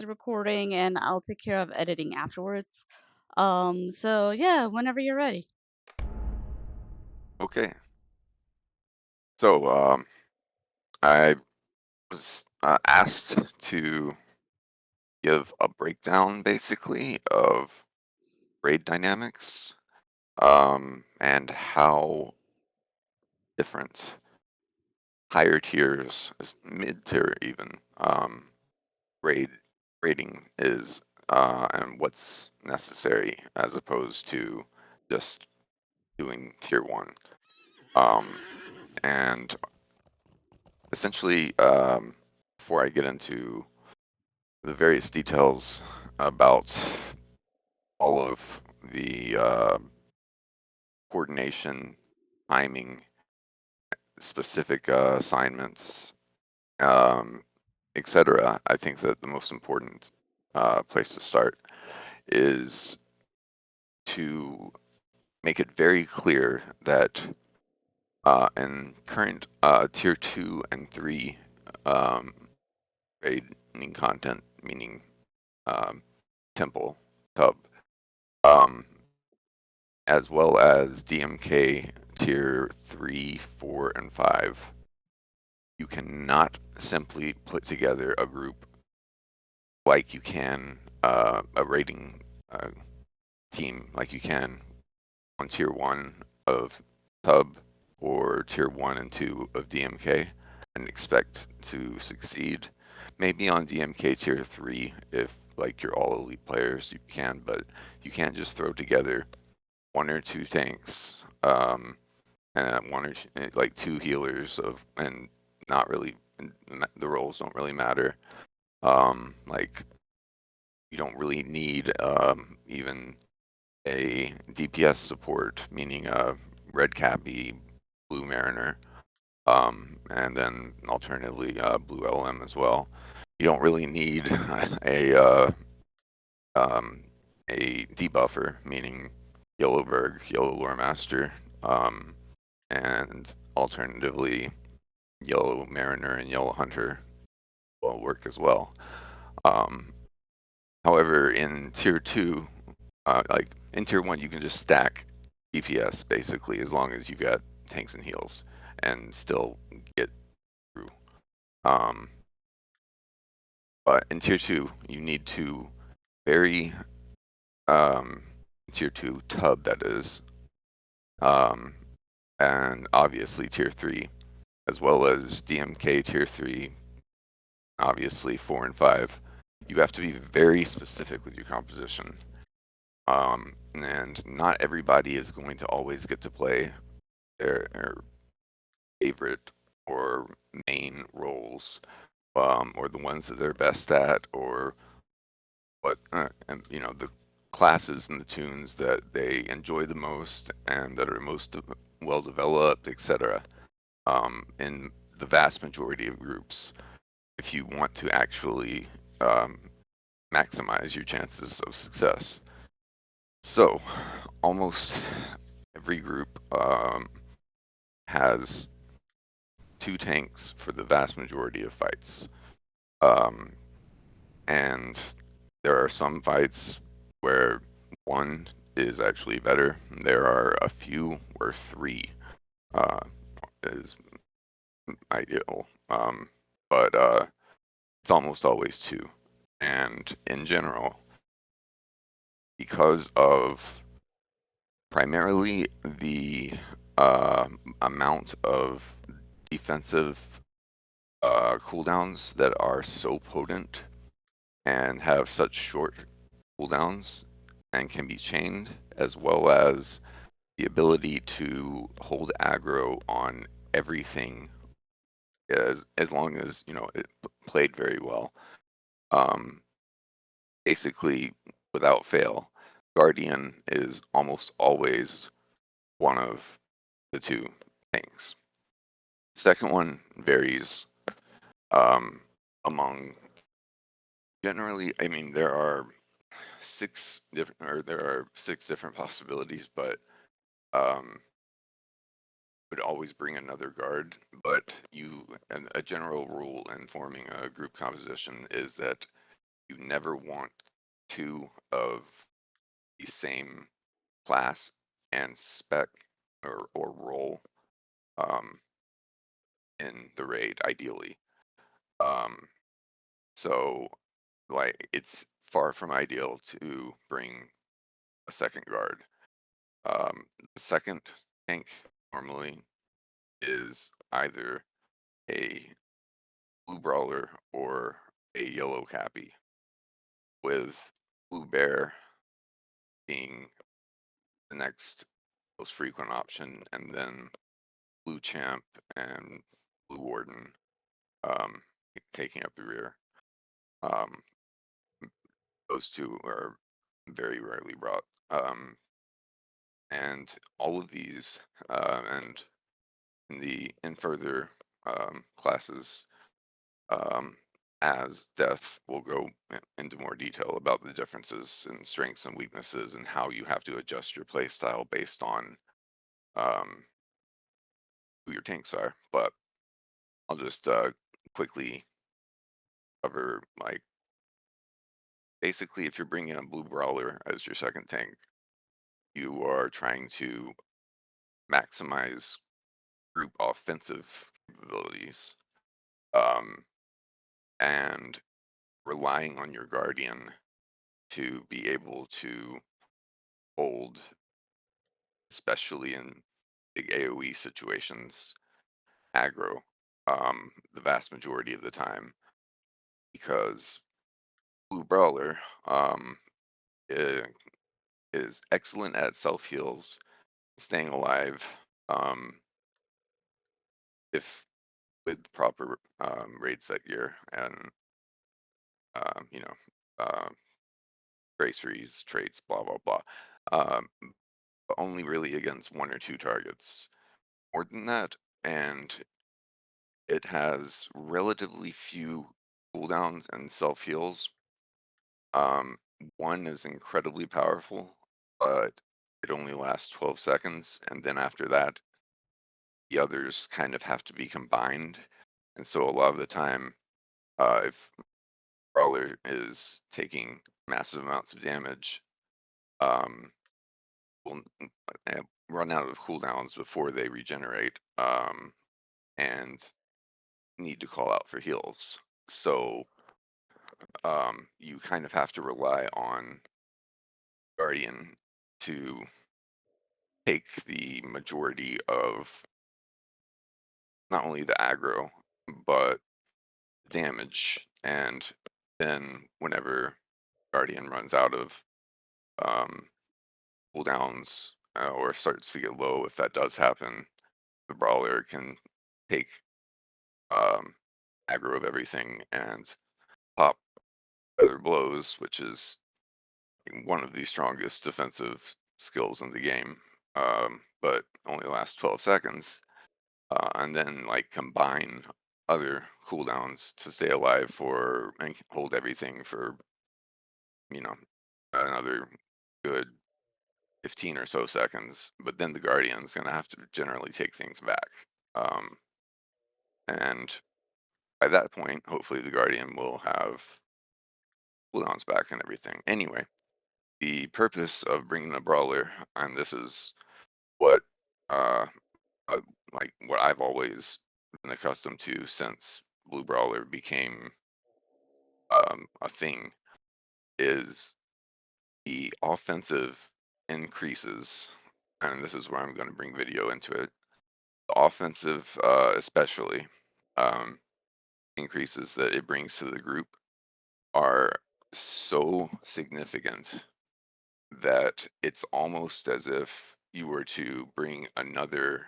the recording and I'll take care of editing afterwards. So yeah, whenever you're ready. Okay. So, I was asked to give a breakdown basically of raid dynamics, and how different higher tiers, mid tier even, raid rating is, and what's necessary as opposed to just doing tier one. And essentially, before I get into the various details about all of the coordination, timing, specific assignments, um, etc. I think that the most important place to start is to make it very clear that in current tier 2 and 3 um, raiding content, meaning um, temple, tub, um, as well as DMK tier 3, 4, and 5. You cannot simply put together a group like you can a raiding uh, team, like you can on tier 1 of tub or tier 1 and 2 of DMK and expect to succeed. Maybe on DMK tier 3 if like you're all elite players you can, but you can't just throw together one or two tanks, and one or like two healers of, and not really, the roles don't really matter. Like you don't really need even a DPS support, meaning a red Cappy, blue Mariner, and then alternatively blue LM as well. You don't really need um, a debuffer, meaning yellow Burg, yellow Lore Master, and alternatively yellow Mariner and yellow Hunter will work as well. Um, However, in tier 2, like in tier 1, you can just stack DPS basically as long as you've got tanks and heals and still get through. Um, but in tier 2, you need to very tier 2 tub, that is, um, and obviously tier 3, as well as DMK tier 3, obviously 4 and 5. You have to be very specific with your composition. And not everybody is going to always get to play their favorite or main roles, or the ones that they're best at, or what, and you know, the classes and the tunes that they enjoy the most and that are most well developed, etc. In the vast majority of groups, if you want to actually um, maximize your chances of success. So, almost every group has two tanks for the vast majority of fights. Um, and there are some fights where one is actually better. There are a few where three uh, is ideal. But it's almost always two. And in general, because of primarily the amount of defensive cooldowns that are so potent and have such short cooldowns and can be chained, as well as the ability to hold aggro on everything as long as you know it played very well. Um, Basically, without fail, Guardian is almost always one of the two things. Second one varies um, among, generally. I mean, there are six different possibilities, but um, would always bring another guard. But a general rule in forming a group composition is that you never want two of the same class and spec or role um, in the raid, ideally. Um, so, like, it's far from ideal to bring a second guard. The second tank normally is either a blue brawler or a yellow cappy, with blue bear being the next most frequent option, and then blue champ and blue warden um, taking up the rear. Um, those two are very rarely brought. And all of these, and in further classes, um, as Death will go into more detail about the differences in strengths and weaknesses and how you have to adjust your play style based on um, who your tanks are. But I'll just quickly cover, like, basically, if you're bringing a blue brawler as your second tank, you are trying to maximize group offensive capabilities, um, and relying on your guardian to be able to hold, especially in big AoE situations, aggro the vast majority of the time, because blue brawler i- is excellent at self heals, staying alive, um, if with proper raid set gear and you know, uh, traceries, traits, blah blah blah. Um, but only really against one or two targets. More than that, and it has relatively few cooldowns and self heals. Um, one is incredibly powerful, but it only lasts 12 seconds, and then after that, the others kind of have to be combined. And so a lot of the time, if Brawler is taking massive amounts of damage, um, will run out of cooldowns before they regenerate, and need to call out for heals. So you kind of have to rely on Guardian to take the majority of not only the aggro, but damage. And then whenever Guardian runs out of um, cooldowns, or starts to get low, if that does happen, the Brawler can take um, aggro of everything and pop other blows, which is one of the strongest defensive skills in the game, but only lasts 12 seconds. And then, like, combine other cooldowns to stay alive for and hold everything for, you know, another good 15 or so seconds. But then the Guardian's going to have to generally take things back. Um, and by that point, hopefully the Guardian will have cooldowns back and everything. Anyway, the purpose of bringing a Brawler, and this is what uh, uh, like what I've always been accustomed to since Blue Brawler became a thing, is the offensive increases, and this is where I'm going to bring video into it. The offensive, especially, um, increases that it brings to the group are so significant that it's almost as if you were to bring another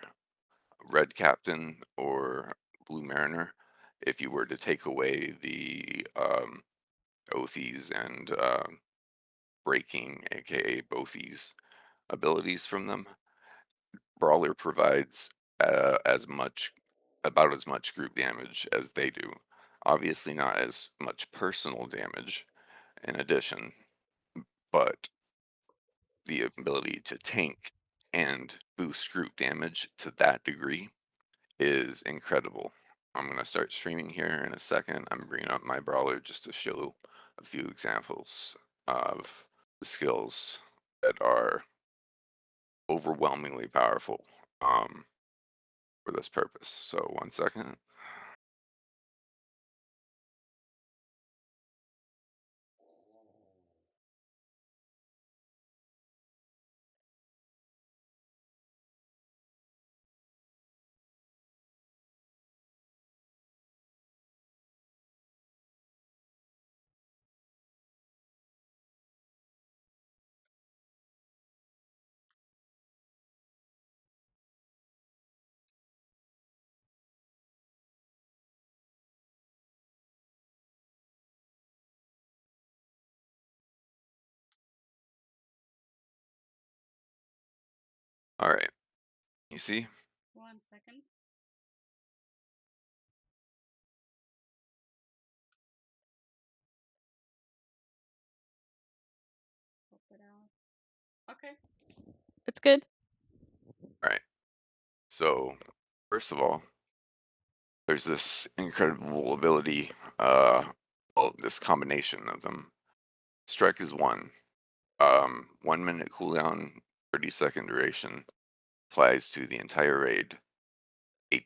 red captain or blue mariner. If you were to take away the Othies and breaking, aka Bothies, abilities from them, Brawler provides about as much group damage as they do. Obviously, not as much personal damage in addition, but the ability to tank and boost group damage to that degree is incredible. I'm going to start streaming here in a second. I'm bringing up my Brawler just to show. a few examples of skills that are overwhelmingly powerful for this purpose. So 1 second. All right, you see? 1 second. Put it out. Okay. It's good. All right. So first of all, there's this incredible ability, well, this combination of them. Strike is one. 1 minute cooldown, 30-second duration, applies to the entire raid, 8%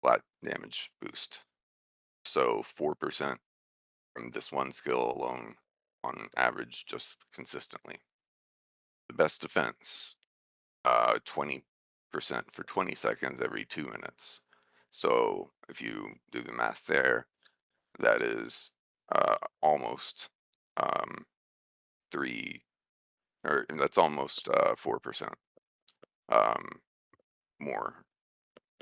flat damage boost. So 4% from this one skill alone on average, just consistently. The best defense, 20% for 20 seconds every 2 minutes. So if you do the math there, that is almost um, three, or that's almost 4% um, more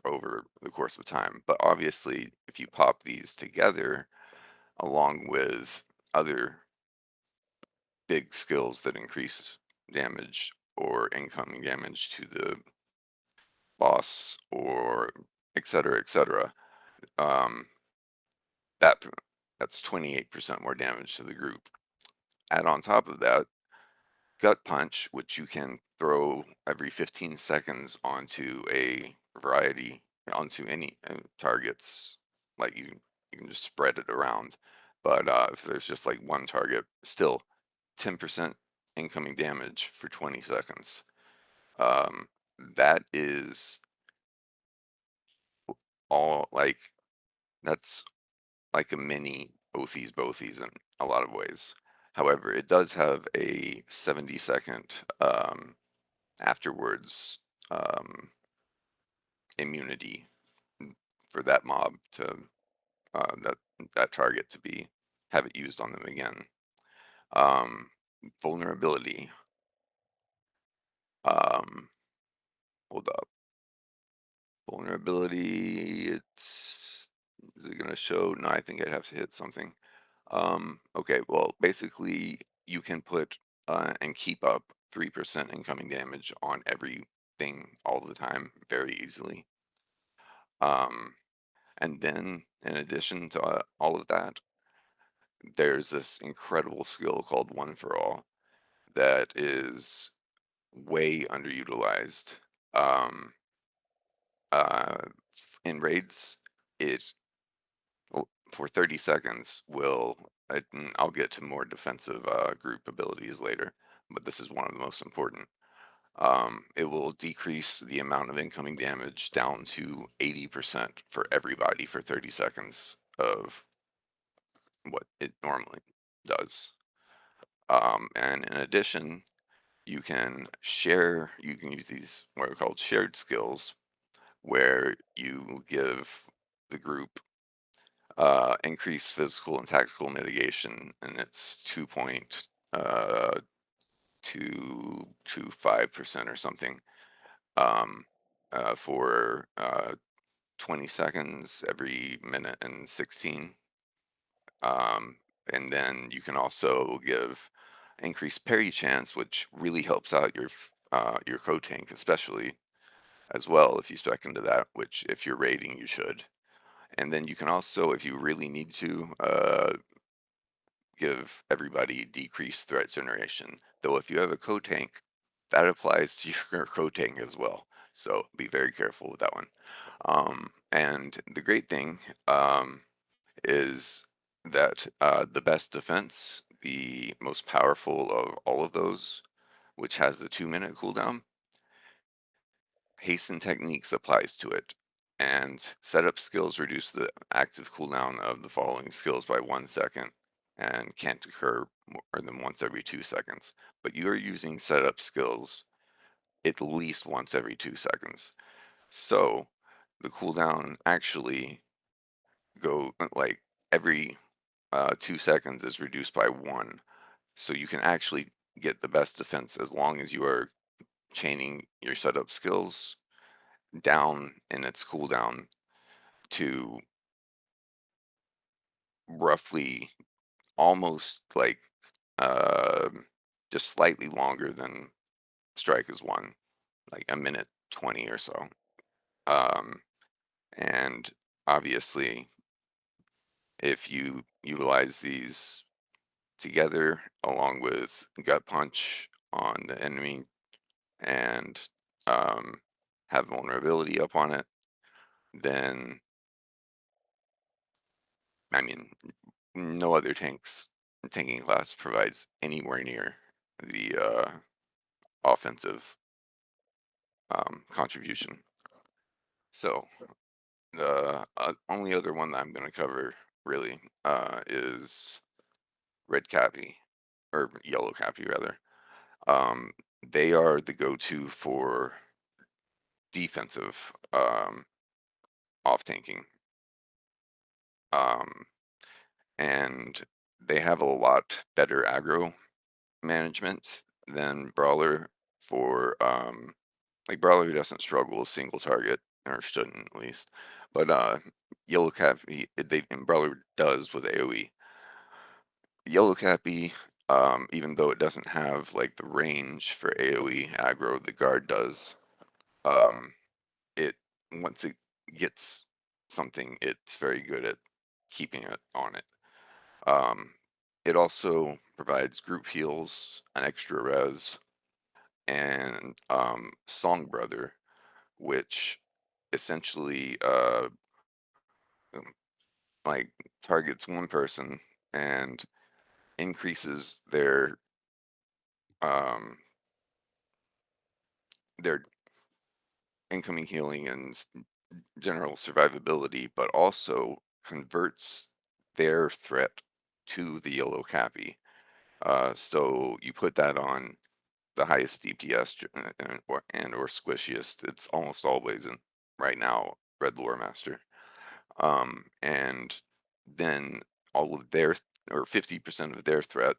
over the course of time. But obviously, if you pop these together along with other big skills that increase damage or incoming damage to the boss or et cetera, um, that that's 28% more damage to the group. Add on top of that gut punch, which you can throw every 15 seconds onto a variety, onto any targets. Like you can just spread it around. But if there's just like one target, still 10% incoming damage for 20 seconds. Um, that is all like that's like a mini Othies Bothies in a lot of ways. However, it does have a 70-second afterwards immunity for that mob to that target to be have it used on them again. Um, vulnerability. Um, hold up. Vulnerability. It's is it gonna show? No, I think I'd have to hit something. Okay, well, basically, you can put and keep up 3% incoming damage on everything all the time very easily. Um, and then, in addition to all of that, there's this incredible skill called One for All that is way underutilized. Um, in raids, it for 30 seconds will and I'll get to more defensive group abilities later, but this is one of the most important. It will decrease the amount of incoming damage down to 80% for everybody for 30 seconds of what it normally does. And in addition, you can use these what are called shared skills, where you give the group increased physical and tactical mitigation, and it's 2.225% or something um, for 20 seconds every minute and 16. Um, and then you can also give increased parry chance, which really helps out your co tank, especially as well if you spec into that. Which, if you're raiding, you should. And then you can also, if you really need to, give everybody decreased threat generation. Though if you have a co tank, that applies to your co tank as well. So be very careful with that one. And the great thing is that the best defense, the most powerful of all of those, which has the 2-minute cooldown, hasten techniques applies to it. And setup skills reduce the active cooldown of the following skills by 1 second and can't occur more than once every 2 seconds. But you are using setup skills at least once every 2 seconds. So the cooldown actually like every 2 seconds is reduced by one. So you can actually get the best defense as long as you are chaining your setup skills down in its cooldown to roughly almost like um just slightly longer than strike is one, like a minute 20 or so. Um, and obviously, if you utilize these together along with gut punch on the enemy and um, have vulnerability up on it, then I mean, no other tanking class provides anywhere near the offensive contribution. So the only other one that I'm going to cover really is red cappy or yellow cappy rather. Um, they are the go-to for defensive off tanking, um, and they have a lot better aggro management than Brawler for like Brawler doesn't struggle with single target or shouldn't at least, but Yellow Cappy they and Brawler does with AOE. Yellow Cappy, even though it doesn't have like the range for AOE aggro the guard does, um, it once it gets something, it's very good at keeping it on it. Um, it also provides group heals, an extra res, and Song Brother, which essentially um, like targets one person and increases um, their incoming healing and general survivability, but also converts their threat to the yellow cappy. So you put that on the highest DPS and or squishiest. It's almost always in right now Red Lore Master. And then all of their or 50% of their threat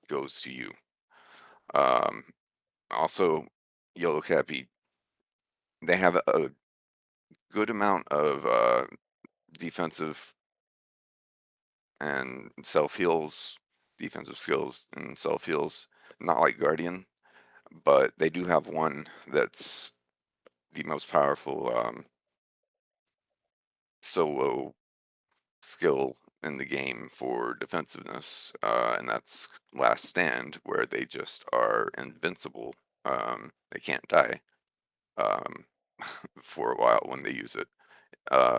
goes to you. Um, Also, Yellow Cappy, they have a good amount of defensive and self heals, defensive skills and self heals. Not like Guardian, but they do have one that's the most powerful solo skill in the game for defensiveness, and that's Last Stand, where they just are invincible. They can't die um, for a while when they use it.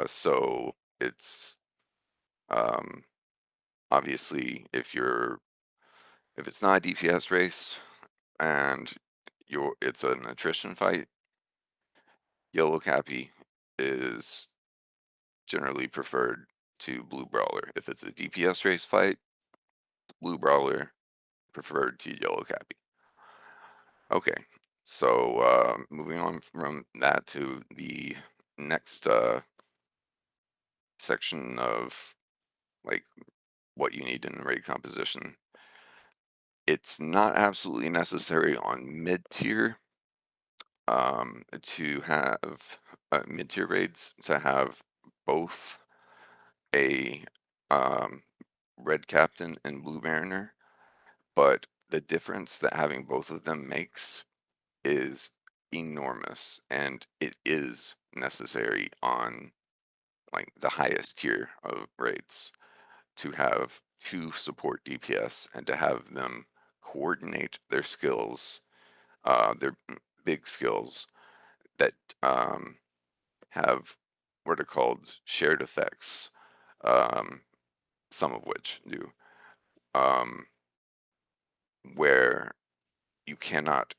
So it's um, obviously if it's not a DPS race and it's an attrition fight, Yellow Cappy is generally preferred to Blue Brawler. If it's a DPS race fight, Blue Brawler preferred to Yellow Cappy. Okay, so moving on from that to the next section of like what you need in raid composition. It's not absolutely necessary on mid tier to have mid tier raids to have both a um, red captain and blue mariner, but the difference that having both of them makes is enormous, and it is necessary on like the highest tier of raids to have two support DPS and to have them coordinate their skills, their big skills that have what are called shared effects. Um, some of which do, um, where you cannot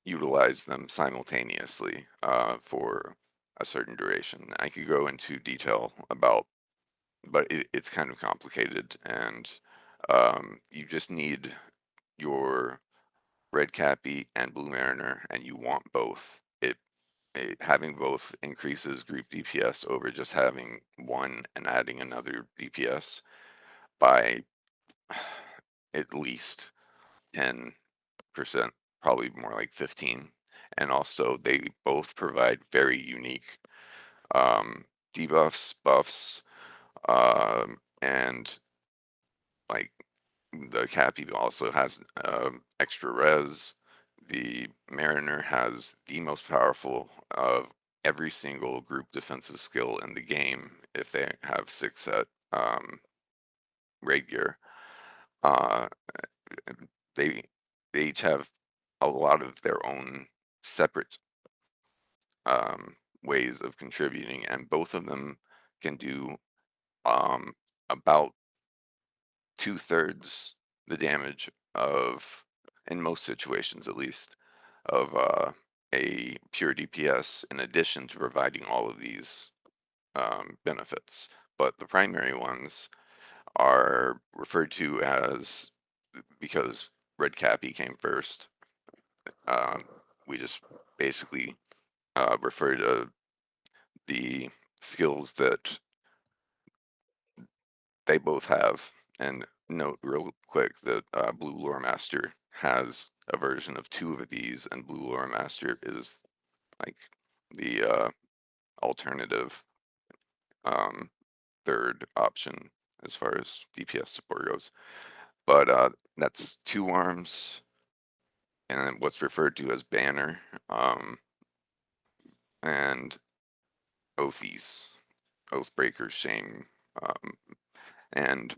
utilize them simultaneously for a certain duration. I could go into detail about, but it's kind of complicated, and you just need your red Cappy and blue Mariner, and you want both. Having both increases group DPS over just having one and adding another DPS by at least 10%, probably more like 15. And also, they both provide very unique debuffs, buffs, and like the Cappy also has extra res. The Mariner has the most powerful of every single group defensive skill in the game if they have 6 set raid gear. Uh, they they each have a lot of their own separate ways of contributing, and both of them can do um, about 2/3 the damage of, in most situations at least, of a pure DPS, in addition to providing all of these benefits. But the primary ones are referred to as, because Red Cappy came first, um, we just basically refer to the skills that they both have. And note real quick that Blue Lore Master has a version of 2 of these, and Blue Lore Master is like the alternative um, third option as far as DPS support goes. But that's 2 arms and what's referred to as banner, and oathies, oathbreakers, shame, um, and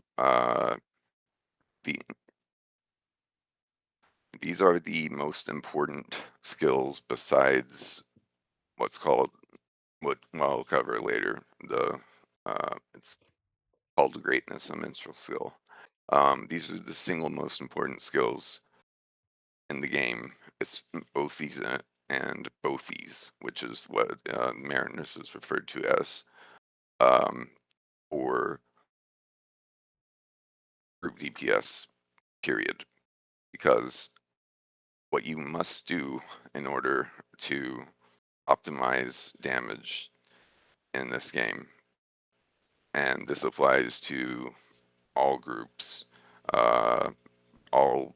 the these are the most important skills besides what's called, what I'll cover later. It's called greatness, a minstrel skill. These are the single most important skills in the game. It's Oathies and Bothies, which is what Mariners is referred to as, um, or group DPS, period. Because what you must do in order to optimize damage in this game, and this applies to all groups, uh, all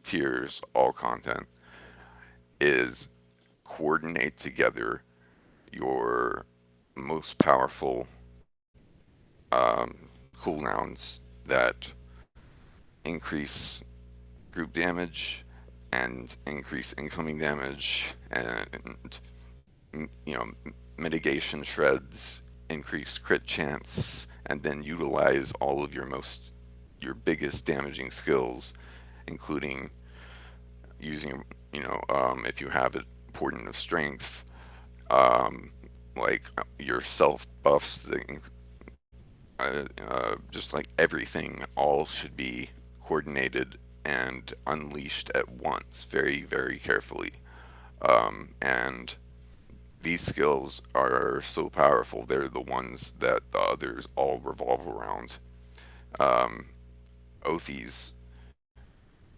tiers, all content, is coordinate together your most powerful cooldowns that increase group damage and increase incoming damage, and mitigation shreds, increase crit chance, and then utilize all of your biggest damaging skills, including using, if you have a portent of strength, um, like your self buffs, just like everything, all should be coordinated and unleashed at once, very, very carefully. And these skills are so powerful, they're the ones that the others all revolve around. Um, Oathies,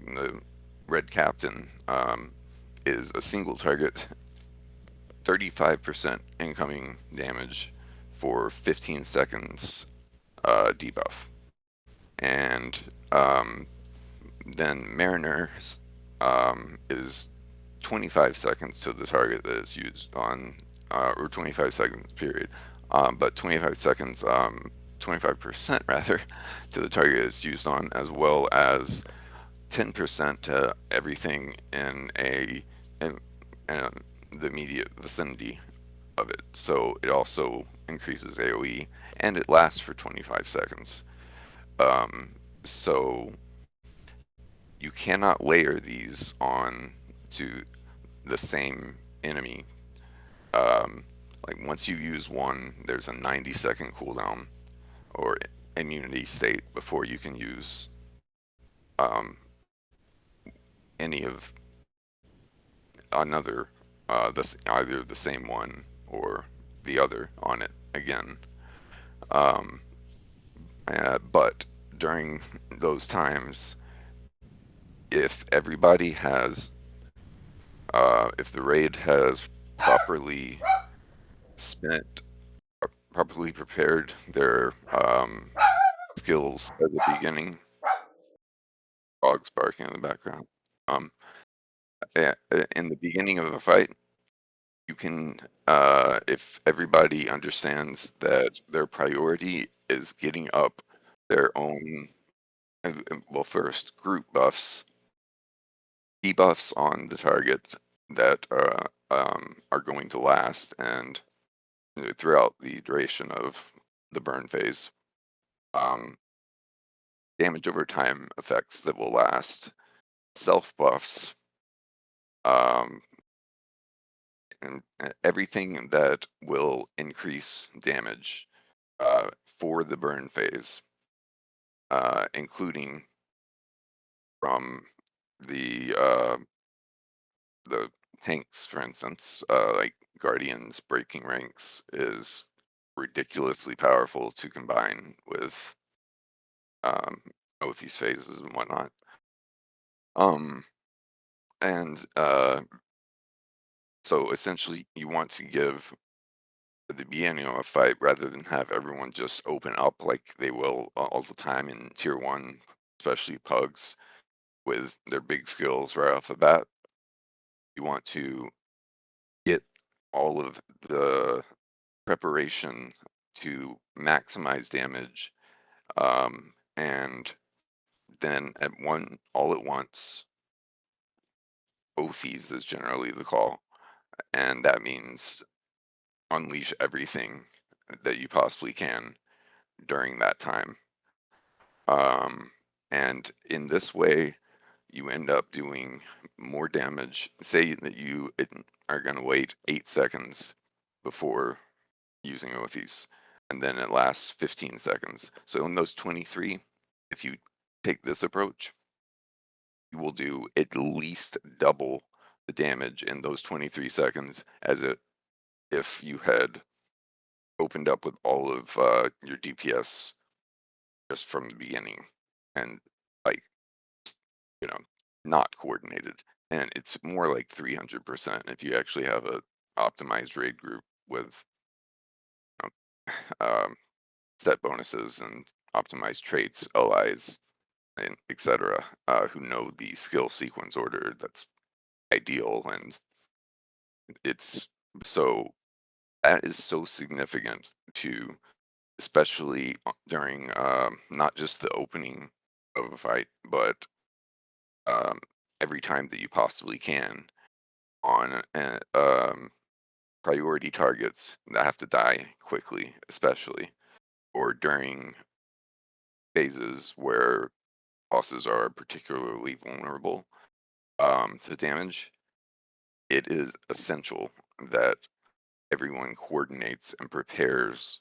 the Red Captain, is a single target, 35% incoming damage for 15 seconds debuff. And then Mariner's is 25 seconds to the target that is used on, or 25 seconds period, but 25 seconds, 25% rather, to the target it's used on, as well as 10% to everything in the immediate vicinity of it. So it also increases AoE, and it lasts for 25 seconds. So you cannot layer these on to the same enemy. Like once you use one, there's a 90-second cooldown, or immunity state before you can use any of another, either the same one or the other on it again. Um, but during those times, if everybody has, if the raid has properly spent, properly prepared their skills at the beginning, dogs barking in the background. Um, in the beginning of a fight, you can, if everybody understands that their priority is getting up their own, well, first group buffs, debuffs on the target that are going to last and throughout the duration of the burn phase. Um, damage over time effects that will last, self buffs, um, and everything that will increase damage for the burn phase, including from the uh, the tanks, for instance, like Guardians breaking ranks is ridiculously powerful to combine with um, both these phases and whatnot. Um, and so essentially, you want to give at the beginning of a fight rather than have everyone just open up like they will all the time in tier one, especially pugs with their big skills right off the bat. You want to get all of the preparation to maximize damage, and then at one all at once, Othes is generally the call, and that means unleash everything that you possibly can during that time. Um, and in this way, you end up doing more damage. Say that are going to wait 8 seconds before using Othes, and then it lasts 15 seconds. So in those 23, if you take this approach, you will do at least double the damage in those 23 seconds as if you had opened up with all of your DPS just from the beginning and like you know not coordinated. And it's more like 300% if you actually have a optimized raid group with you um, set bonuses and optimized traits, allies, and etc. Who know the skill sequence order that's ideal, and it's so that is so significant to, especially during not just the opening of a fight, but um, every time that you possibly can on priority targets that have to die quickly, especially or during phases where bosses are particularly vulnerable to damage. It is essential that everyone coordinates and prepares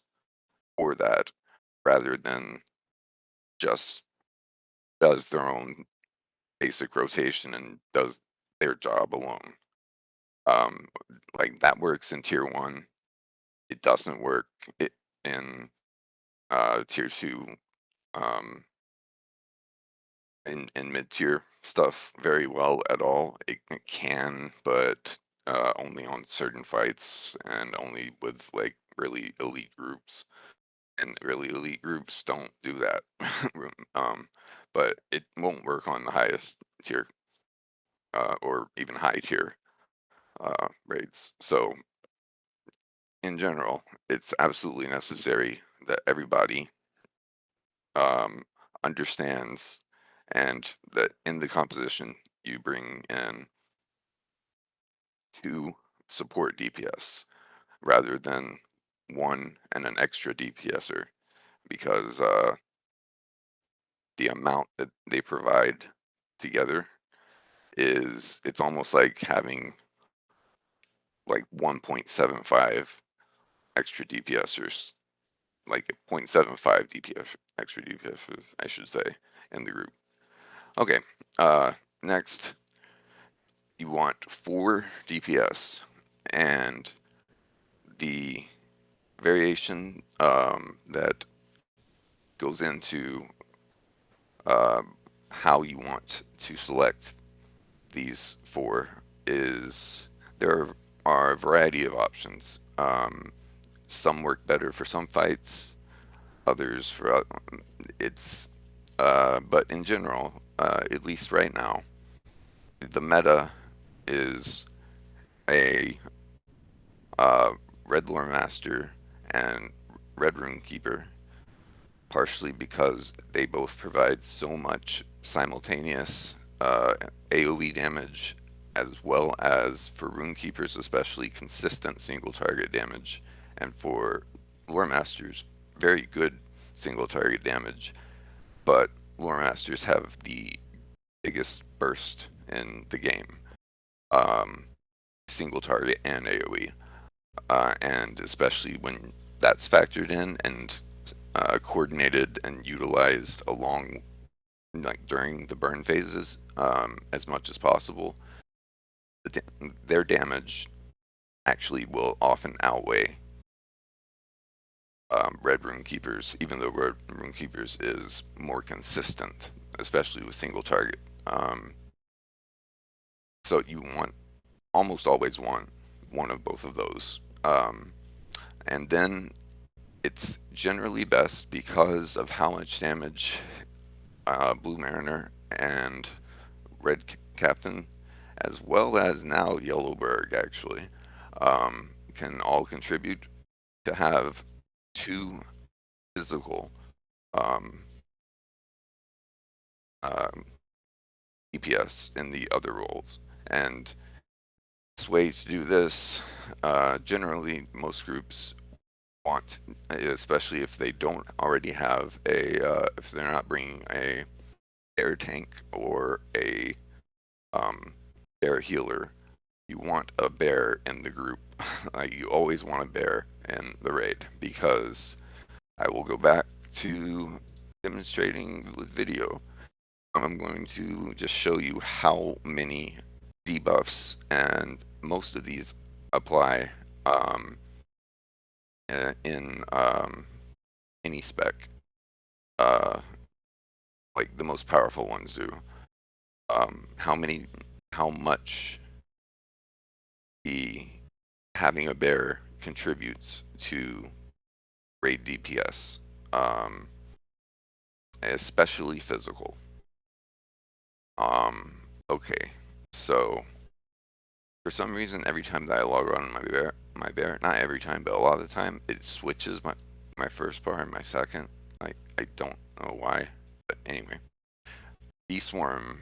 for that rather than just does their own basic rotation and does their job alone. Um, like that works in tier one. It doesn't work in tier two, um, in mid tier stuff very well at all. It can, but only on certain fights and only with like really elite groups. And really elite groups don't do that. um, but it won't work on the highest tier or even high tier raids. So in general, it's absolutely necessary that everybody um, understands and that in the composition you bring in two support DPS rather than one and an extra DPSer because the amount that they provide together is it's almost like having like 1.75 extra DPSers like 0.75 DPS, extra DPS, I should say, in the group. Okay, next, you want 4 DPS, and the variation that goes into how you want to select these 4 is there are a variety of options. Some work better for some fights, others for it's but in general, at least right now, the meta is a Red Lore Master and Red Rune-Keeper, partially because they both provide so much simultaneous AoE damage, as well as for Rune-Keepers especially consistent single target damage, and for Lore Masters very good single target damage, but Lore Masters have the biggest burst in the game, um, single target and AoE, and especially when that's factored in and coordinated and utilized along, like during the burn phases, as much as possible. Their damage actually will often outweigh Red Rune-Keepers, even though Red Rune-Keepers is more consistent, especially with single target. So you want almost always want one of both of those. And then it's generally best because of how much damage Blue Mariner and Red Captain, as well as now Yellow Burg, actually, can all contribute to have 2 physical um, um, DPS in the other roles. And this way to do this, generally most groups want, especially if they don't already have if they're not bringing a air tank or a bear healer, you want a bear in the group. Like, you always want a bear in the raid, because I will go back to demonstrating with video. I'm going to just show you how many debuffs, and most of these apply in any spec. Uh, like the most powerful ones do. How much the having a bear contributes to raid DPS, especially physical. Okay, so for some reason, every time that I log on my bear, not every time, but a lot of the time, it switches my first bar and my second. I don't know why, but anyway. Swarm,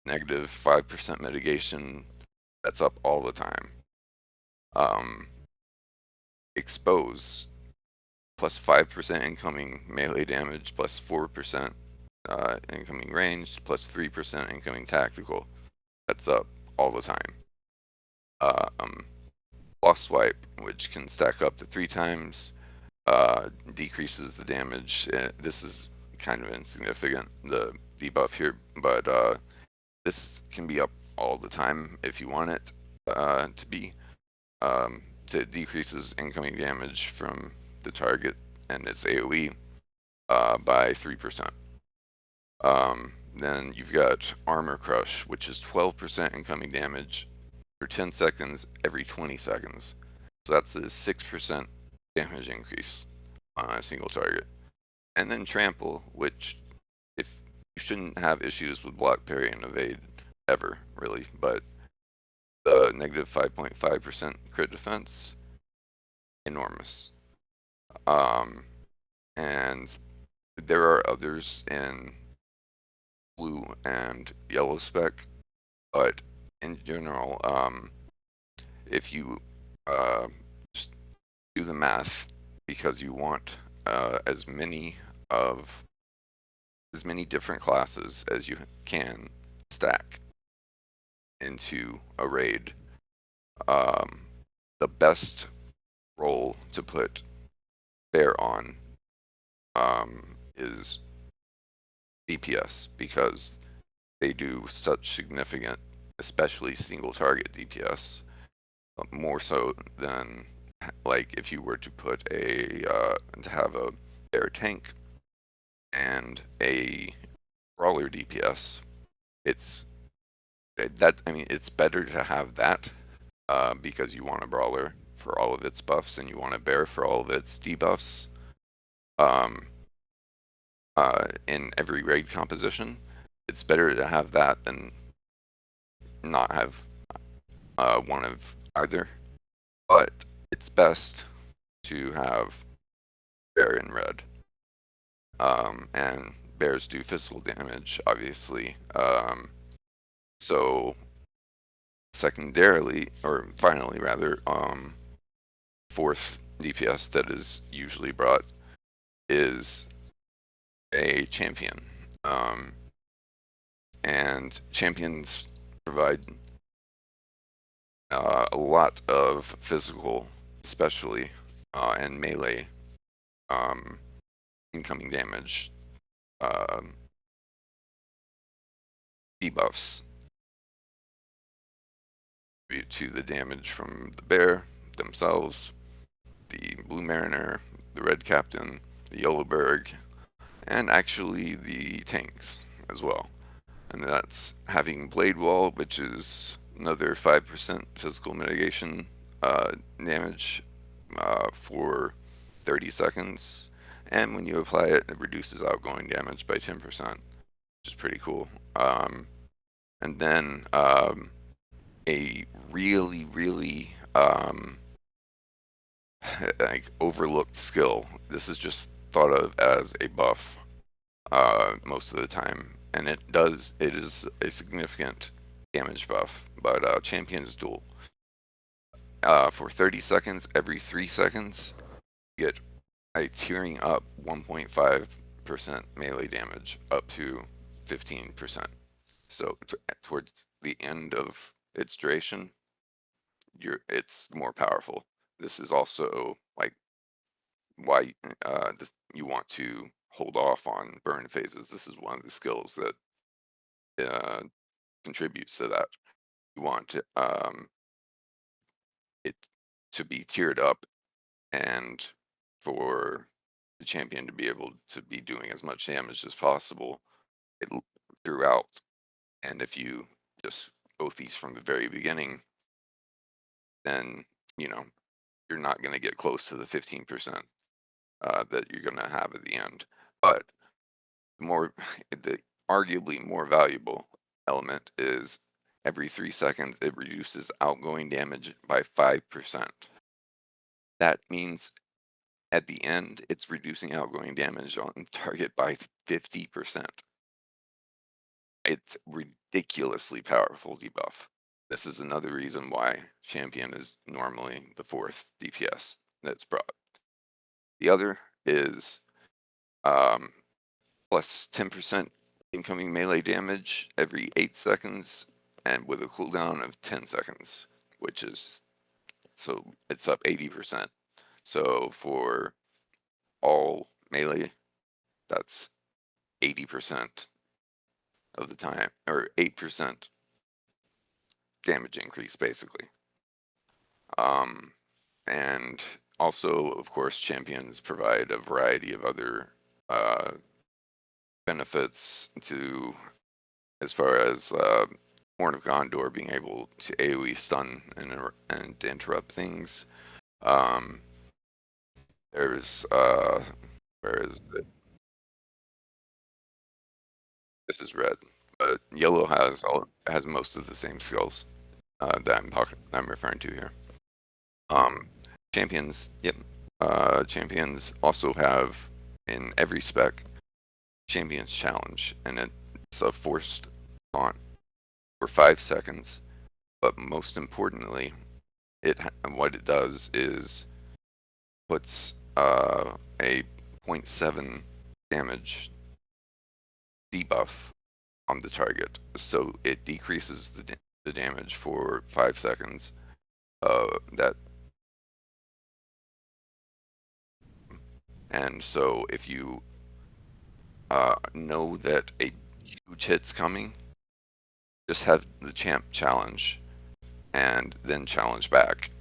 negative 5% mitigation, that's up all the time. Expose, plus 5% incoming melee damage, plus 4% incoming ranged, plus 3% incoming tactical. That's up all the time. Lost Swipe, which can stack up to 3 times, decreases the damage. This is kind of insignificant, the debuff here, but this can be up all the time if you want it to be. It decreases incoming damage from the target and its AoE by 3%. Then you've got Armor Crush, which is 12% incoming damage for 10 seconds every 20 seconds. So that's a 6% damage increase on a single target. And then Trample, which, if you shouldn't have issues with block, parry, and evade ever, really, but the negative 5.5% crit defense, enormous. And there are others in blue and yellow spec, but in general, if you just do the math, because you want as many different classes as you can stack into a raid, the best role to put bear on is DPS, because they do such significant, especially single target DPS, more so than like if you were to put to have a bear tank and a brawler DPS. It's I mean, it's better to have that because you want a brawler for all of its buffs and you want a bear for all of its debuffs um, in every raid composition. It's better to have that than not have one of either. But it's best to have bear in red. And bears do physical damage, obviously. So secondarily, or finally rather, fourth DPS that is usually brought is a champion. And champions provide a lot of physical, especially, and melee incoming damage debuffs due to the damage from the bear themselves, the blue mariner, the red captain, the yellow Burg, and actually the tanks as well. And that's having blade wall, which is another 5% physical mitigation damage for 30 seconds. And when you apply it, it reduces outgoing damage by 10%, which is pretty cool. And then a really, really like overlooked skill. This is just thought of as a buff most of the time, and it is a significant damage buff. But Champion's Duel. For 30 seconds, every 3 seconds, you get a tiering up 1.5% melee damage up to 15%. So towards the end of its duration, it's more powerful. This is also like why you want to hold off on burn phases. This is one of the skills that contributes to that. You want it to be tiered up and for the champion to be able to be doing as much damage as possible it, throughout. And if you just both these from the very beginning, then you know you're not going to get close to the 15% that you're going to have at the end. But more the arguably more valuable element is every 3 seconds it reduces outgoing damage by 5%. That means at the end it's reducing outgoing damage on target by 50%. It's ridiculously powerful debuff. This is another reason why champion is normally the fourth DPS that's brought. The other is um, plus 10% incoming melee damage every 8 seconds and with a cooldown of 10 seconds, which is, so it's up 80%. So for all melee, that's 80% of the time, or 8% damage increase basically. And also, of course, champions provide a variety of other benefits to, as far as Horn of Gondor being able to AoE stun and interrupt things. Um, there's where is it? This is red, but yellow has most of the same skills that I'm referring to here. Champions, yep. Champions also have in every spec Champions Challenge, and it's a forced taunt for 5 seconds. But most importantly, what it does is puts a 0.7 damage debuff on the target, so it decreases the damage for 5 seconds. That And so if you know that a huge hit's coming, just have the champ challenge and then challenge back.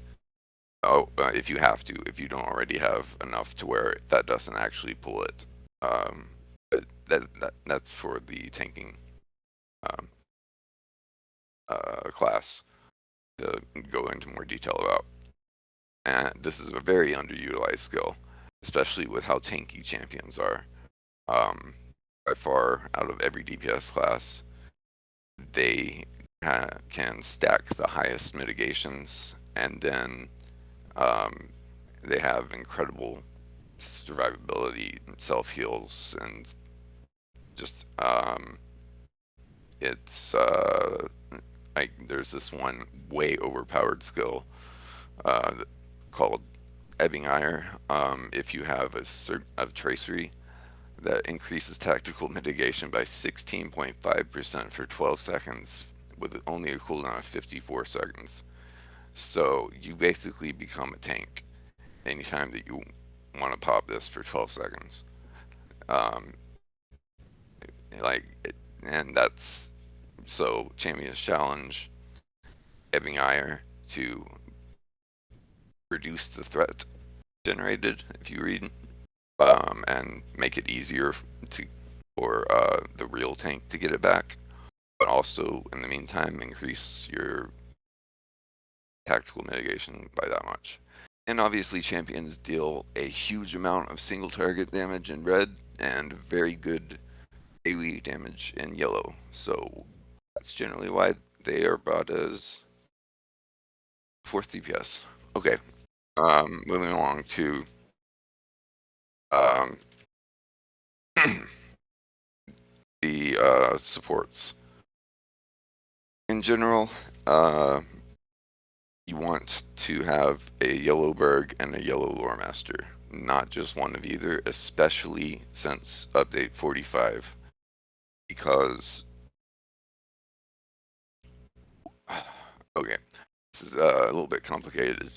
Oh, if you have to, if you don't already have enough to where that doesn't actually pull it. But that's for the tanking um, class to go into more detail about. And this is a very underutilized skill, especially with how tanky champions are. By far, out of every DPS class, they can stack the highest mitigations, and then they have incredible survivability, self heals, and just it's like there's this one way overpowered skill called Ebbing Ire. If you have a tracery that increases tactical mitigation by 16.5% for 12 seconds with only a cooldown of 54 seconds. So you basically become a tank anytime that you want to pop this for 12 seconds. Um, and that's so Champion's Challenge, Ebbing Ire to reduce the threat generated if you read, and make it easier to for the real tank to get it back, but also in the meantime increase your tactical mitigation by that much. And obviously champions deal a huge amount of single target damage in red and very good AoE damage in yellow, so that's generally why they are brought as 4th DPS. Okay, moving along to um, the supports. In general, you want to have a yellow Burg and a yellow Lore Master, not just one of either, especially since update 45, because okay, this is a little bit complicated,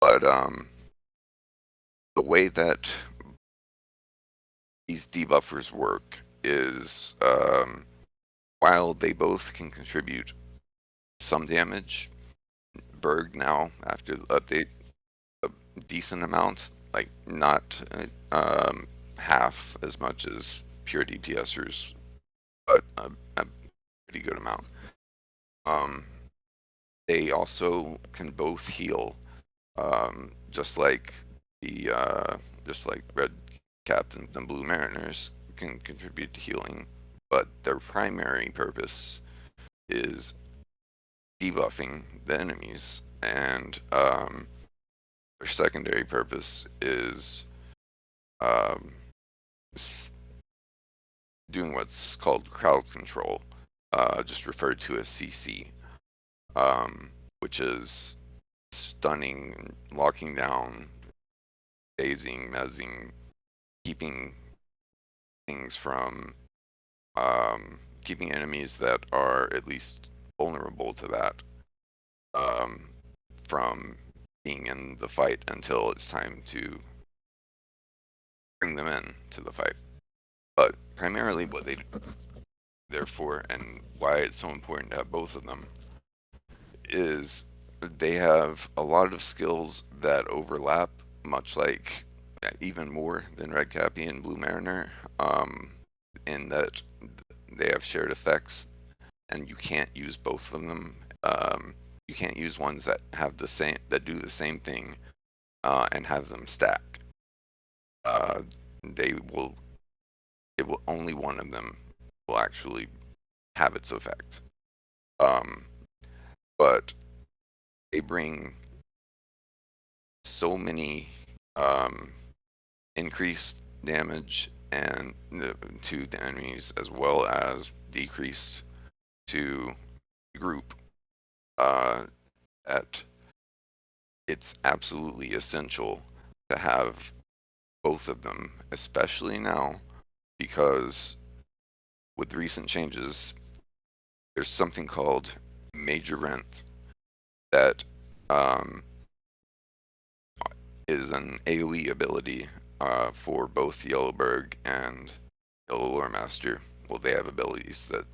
but the way that these debuffers work is while they both can contribute some damage, Burg now after the update a decent amount, like not half as much as pure DPSers, but a pretty good amount. Um, they also can both heal, just like the just like red captains and blue mariners can contribute to healing, but their primary purpose is debuffing the enemies, and their secondary purpose is um, doing what's called crowd control, just referred to as CC, which is stunning, locking down, dazing, mezzing, keeping things from keeping enemies that are at least vulnerable to that from being in the fight until it's time to bring them in to the fight. But primarily what they therefore, and why it's so important to have both of them, is they have a lot of skills that overlap, much like even more than Red Cappy and Blue Mariner, in that they have shared effects, and you can't use both of them. You can't use ones that have the same that do the same thing and have them stack. They will. It will only one of them will actually have its effect. Um, but they bring so many increased damage and to the enemies, as well as decrease to the group, that it's absolutely essential to have both of them, especially now, because with recent changes, there's something called major rent that is an AoE ability for both Yellow Burg and Yellow Lore Master. Well, they have abilities that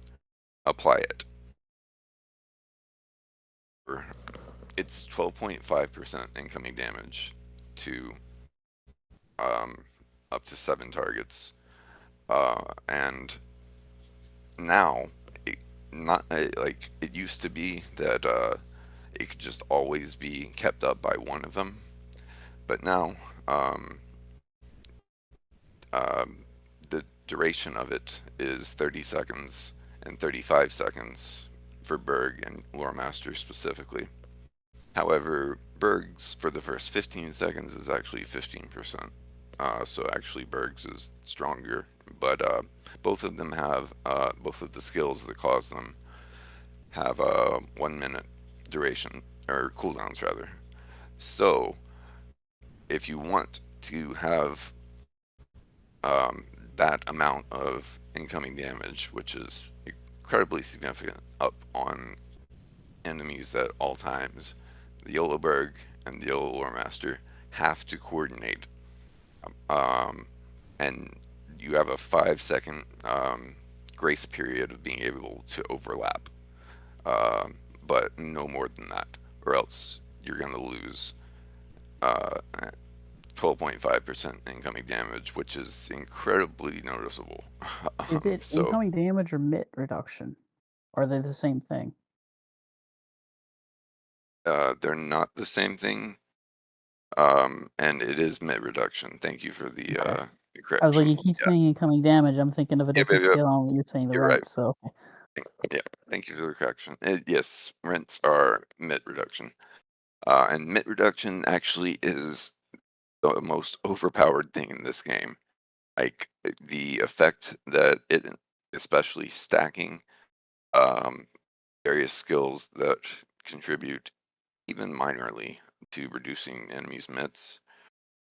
apply it. It's 12.5% incoming damage to up to 7 targets. And now, not like it used to be that it could just always be kept up by one of them, but now the duration of it is 30 seconds and 35 seconds for Burg and Lore Master specifically. However, Burg's for the first 15 seconds is actually 15%. So actually Burg's is stronger, but both of them have, both of the skills that cause them have a 1 minute duration, or cooldowns rather. So if you want to have that amount of incoming damage, which is incredibly significant up on enemies at all times, the Yellow Burg and the Yellow Lore Master have to coordinate. And you have a 5 second grace period of being able to overlap, but no more than that, or else you're going to lose 12.5% incoming damage, which is incredibly noticeable. Is it So incoming damage or MIT reduction? Are they the same thing? they're not the same thing, and it is mid reduction. Thank you for the Okay. I was like, correction. you keep Yeah, saying incoming damage. I'm thinking of a yep, yep, different yep. skill, and you're saying the You're right. rent. So Yeah, thank you for the correction. Yes, rents are mid reduction, and mid reduction actually is the most overpowered thing in this game. Like the effect that it, especially stacking um, various skills that contribute even minorly to reducing enemies' mits,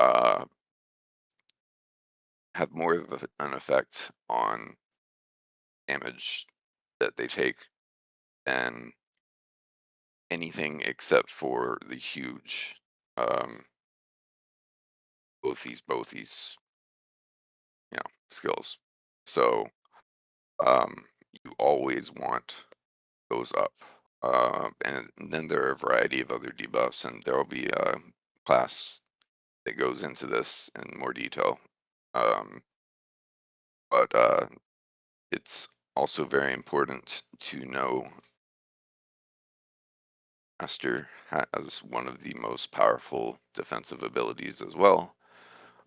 uh, have more of an effect on damage that they take than anything except for the huge um, both these skills. So you always want those up. And then there are a variety of other debuffs, and there will be a class that goes into this in more detail. Um, but it's also very important to know Master has one of the most powerful defensive abilities as well,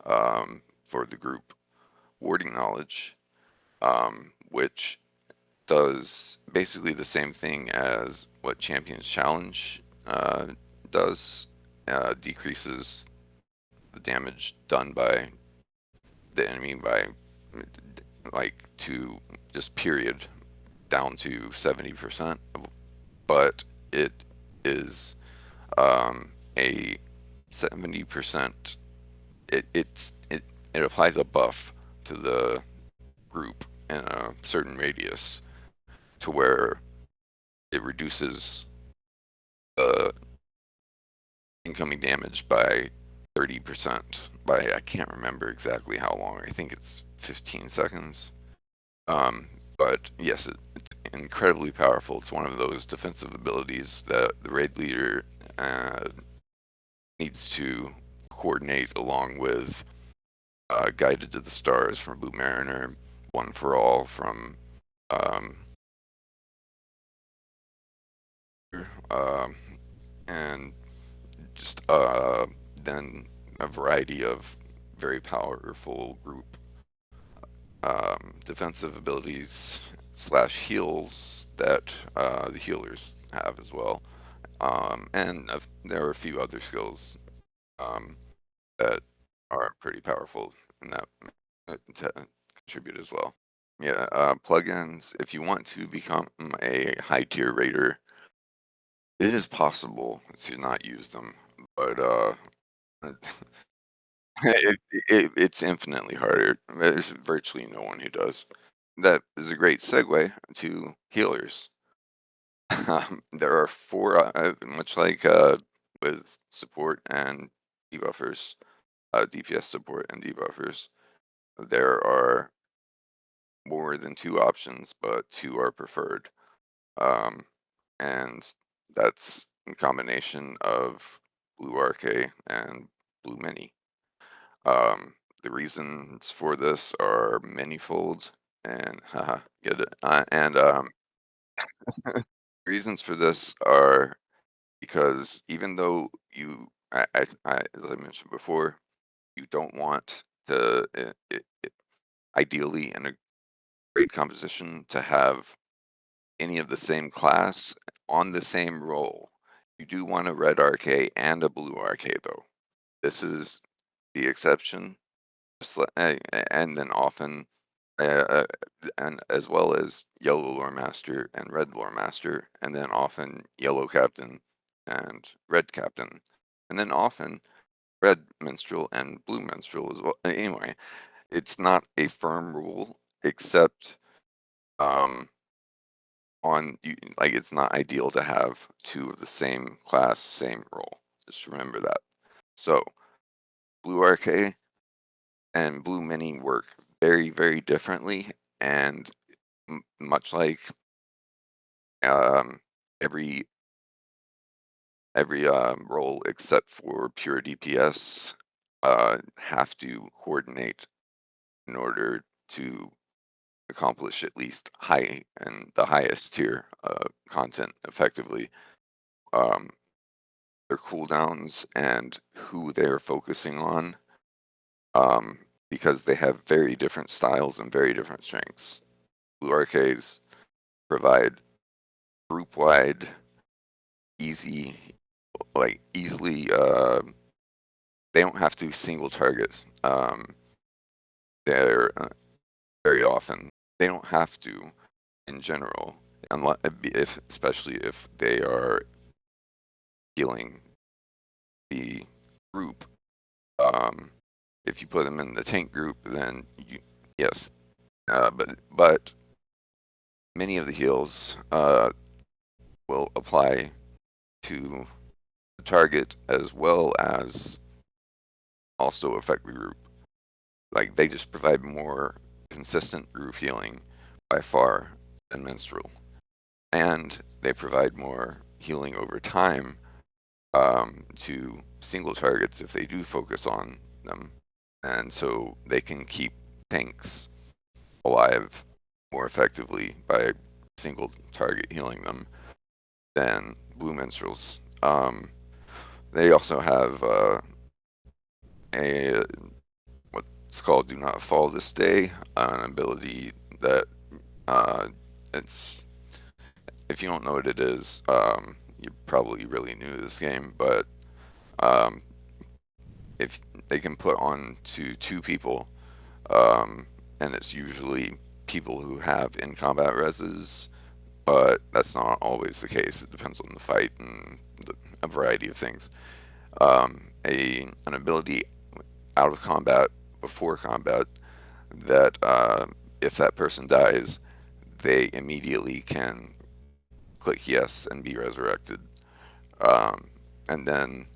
for the group, Warding Knowledge, which does basically the same thing as what Champions Challenge does. Decreases the damage done by the enemy by like to just period down to 70%, but it is a 70%. It applies a buff to the group in a certain radius to where it reduces the incoming damage by 30%. By I can't remember exactly how long. I think it's 15 seconds. But yes, it's incredibly powerful. It's one of those defensive abilities that the raid leader needs to coordinate along with Guided to the Stars from Blue Mariner, One for All from um, uh, and just then a variety of very powerful group defensive abilities slash heals that the healers have as well. And there are a few other skills um, that are pretty powerful and that to contribute as well. Yeah, plugins. If you want to become a high tier raider, it is possible to not use them, but it's infinitely harder. There's virtually no one who does. That is a great segue to healers. There are four, much like with support and debuffers. DPS support and debuffers. There are more than 2 options, but 2 are preferred. And that's a combination of Blue RK and Blue Mini. The reasons for this are manyfold, and haha, get it? Reasons for this are because even though as I mentioned before, you don't want to, ideally in a grade composition, to have any of the same class on the same role. You do want a red RK and a blue RK though. This is the exception, and then often, uh, and as well as yellow lore master and red lore master, and then often yellow captain and red captain, and then often red minstrel and blue minstrel as well. Anyway, it's not a firm rule, except on you, like it's not ideal to have 2 of the same class, same role. Just remember that. So blue RK and blue mini work very, very differently, and much like um, every role except for pure DPS have to coordinate in order to accomplish at least high and the highest tier content effectively. Their cooldowns and who they're focusing on, because they have very different styles and very different strengths. Blue RKs provide group-wide, easy, easily, they don't have to single target. They're very often, they don't have to in general, unless, especially if they are healing the group. If you put them in the tank group, then yes, but many of the heals will apply to the target as well as also affect the group. Like they just provide more consistent group healing by far than minstrel, and they provide more healing over time to single targets if they do focus on them, and so they can keep tanks alive more effectively by single target healing them than blue minstrels. They also have a what's called "Do Not Fall This Day," an ability that it's, if you don't know what it is, you're probably really new to this game, but if they can put on to 2 people, and it's usually people who have in combat reses, but that's not always the case. It depends on the fight and a variety of things. An ability out of combat, before combat, that if that person dies, they immediately can click yes and be resurrected. And then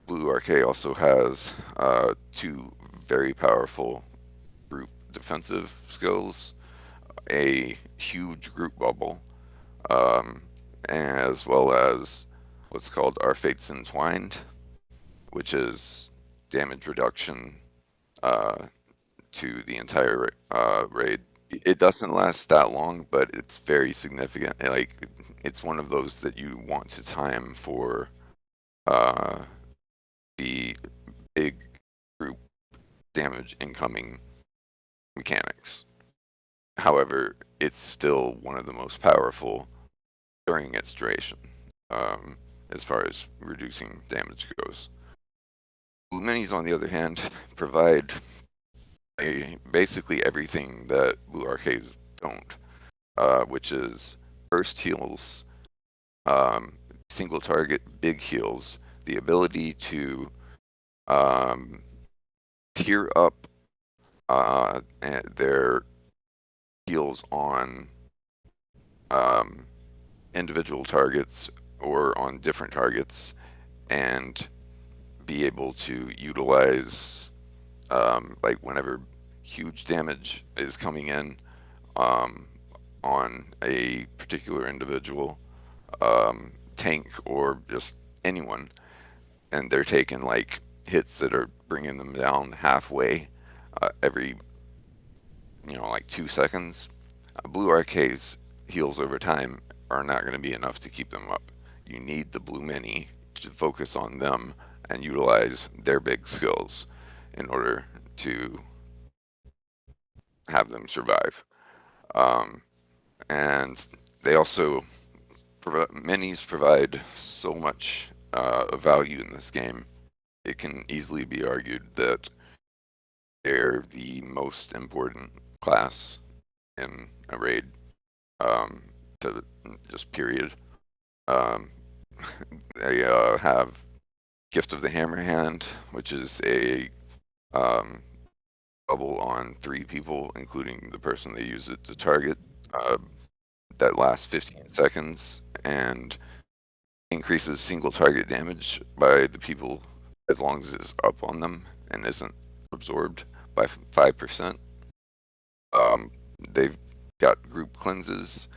Blue RK also has 2 very powerful group defensive skills, a huge group bubble, as well as what's called Our Fates Entwined, which is damage reduction to the entire raid. It doesn't last that long, but it's very significant. Like it's one of those that you want to time for the big group damage incoming mechanics. However, it's still one of the most powerful during its duration, as far as reducing damage goes. Blue minis, on the other hand, provide basically everything that blue arcades don't, which is burst heals, single target big heals, the ability to tier up their heals on individual targets or on different targets, and be able to utilize like whenever huge damage is coming in um, on a particular individual, tank or just anyone, and they're taking like hits that are bringing them down halfway every like 2 seconds. Blue RK's heals over time are not going to be enough to keep them up. You need the blue mini to focus on them and utilize their big skills in order to have them survive. Um, and they also minis provide so much value in this game. It can easily be argued that they're the most important class in a raid. To just period. Um, they have Gift of the Hammer Hand, which is a bubble on 3 people, including the person they use it to target. That lasts 15 seconds and increases single target damage by the people as long as it's up on them and isn't absorbed by 5%. They've got group cleanses,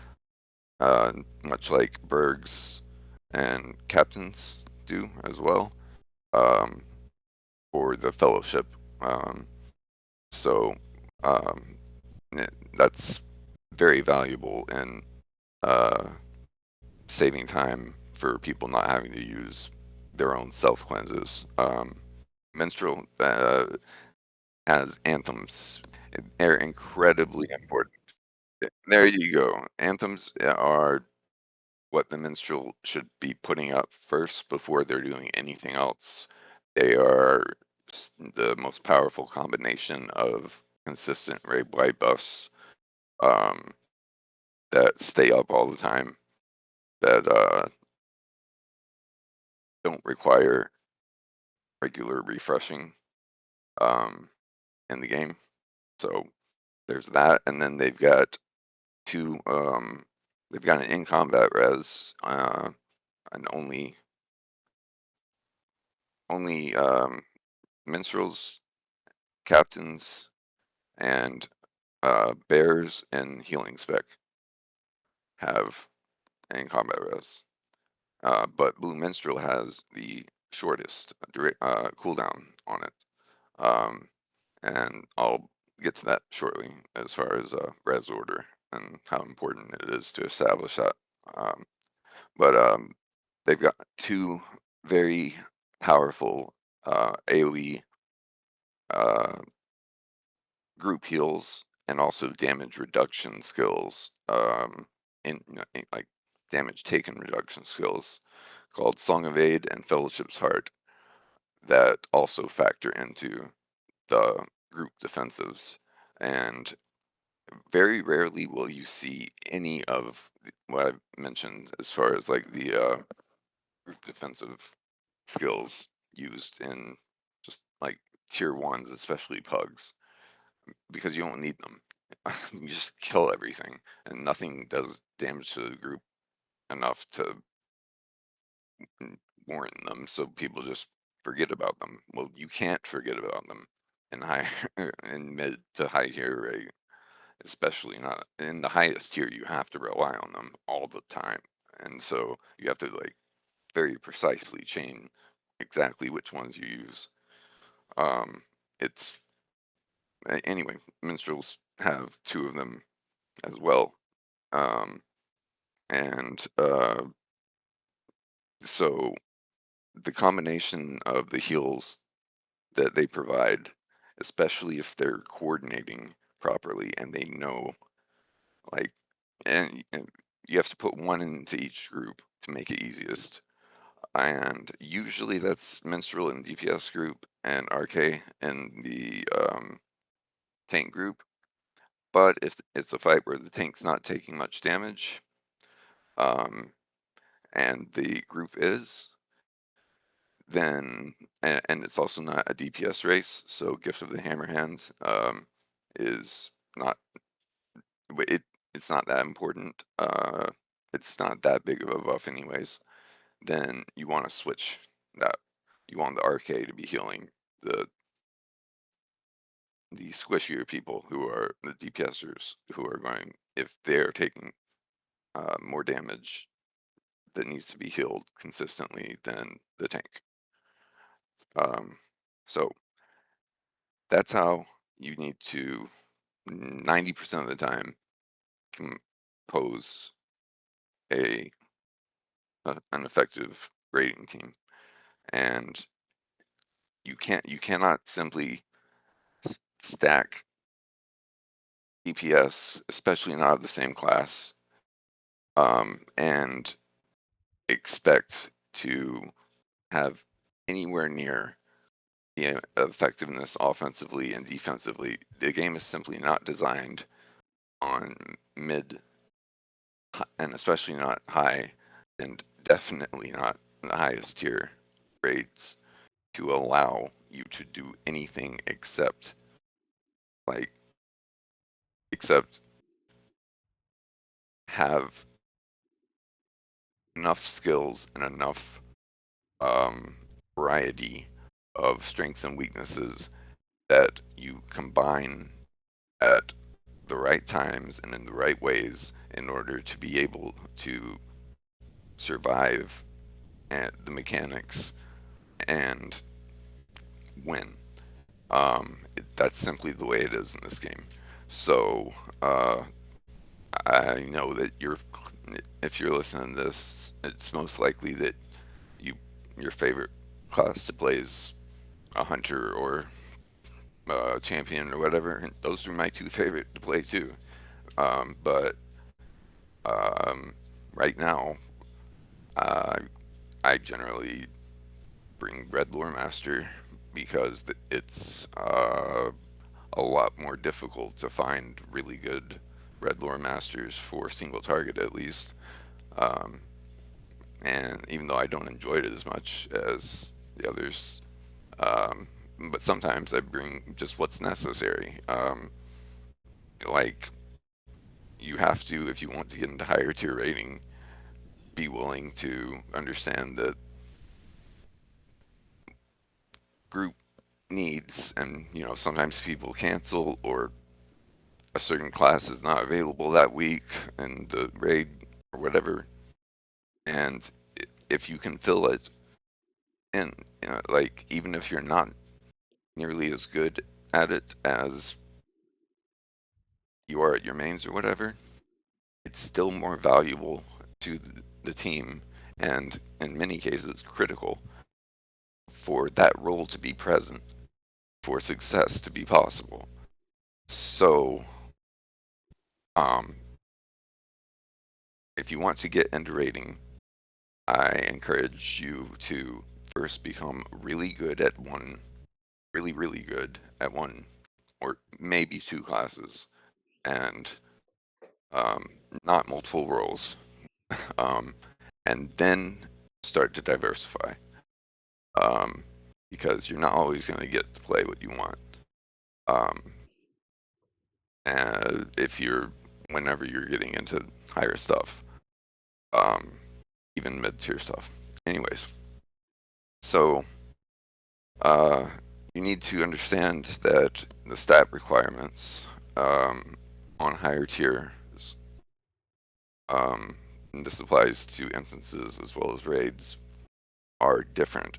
much like Burg's and Captains do as well, for the Fellowship. So that's very valuable in saving time for people not having to use their own self cleanses. Minstrel has anthems. They're incredibly important. There you go. Anthems are what the minstrel should be putting up first before they're doing anything else. They are the most powerful combination of consistent raid wide buffs um, that stay up all the time, that don't require regular refreshing um, in the game. So there's that, and then they've got two. They've got an in combat res, and only minstrels, captains, and bears and healing spec have in combat res. But Blue Minstrel has the shortest cooldown on it. And I'll get to that shortly as far as res order and how important it is to establish that. But they've got 2 very powerful AoE group heals and also damage reduction skills, like damage taken reduction skills called Song of Aid and Fellowship's Heart that also factor into the group defensives. And very rarely will you see any of what I've mentioned as far as like the group defensive skills used in just like tier 1s, especially PUGs, because you don't need them. You just kill everything, and nothing does damage to the group enough to warrant them, so people just forget about them. Well, you can't forget about them in high in mid to high tier rate, especially not in the highest tier. You have to rely on them all the time, and so you have to like very precisely chain exactly which ones you use. It's anyway, minstrels have 2 of them as well. Um, and so the combination of the heals that they provide, especially if they're coordinating properly and they know, like, and you have to put 1 into each group to make it easiest. And usually that's Minstrel in DPS group and RK in the tank group. But if it's a fight where the tank's not taking much damage, um, and the group is, then and it's also not a DPS race, so Gift of the Hammerhand is not it. It's not that important. It's not that big of a buff, anyways. Then you want to switch that. You want the RK to be healing the the squishier people who are the DPSers who are going, if they're taking more damage that needs to be healed consistently than the tank. So that's how you need to 90% of the time compose a an effective raiding team, and you cannot simply stack DPS, especially not of the same class, and expect to have anywhere near the effectiveness offensively and defensively. The game is simply not designed on mid and especially not high, and definitely not the highest tier raids to allow you to do anything except except have enough skills and enough variety of strengths and weaknesses that you combine at the right times and in the right ways in order to be able to survive at the mechanics and win. That's simply the way it is in this game. So I know that if you're listening to this, it's most likely that your favorite class to play is a hunter or a champion or whatever. And those are my two favorite to play too. But right now, uh, I generally bring Red Lore Master because it's a lot more difficult to find really good Red Lore Masters for single target at least. Um, and even though I don't enjoy it as much as the others, um, but sometimes I bring just what's necessary. Like you have to, if you want to get into higher tier rating, be willing to understand that group needs, and sometimes people cancel or a certain class is not available that week in the raid or whatever, and if you can fill it in, like even if you're not nearly as good at it as you are at your mains or whatever, it's still more valuable to the team, and in many cases critical for that role to be present, for success to be possible. So if you want to get into raiding, I encourage you to first become really good at one, really good at one or maybe two classes, and not multiple roles, and then start to diversify, because you're not always going to get to play what you want. And whenever you're getting into higher stuff, even mid-tier stuff. Anyways, so you need to understand that the stat requirements on higher tiers, and this applies to instances as well as raids, are different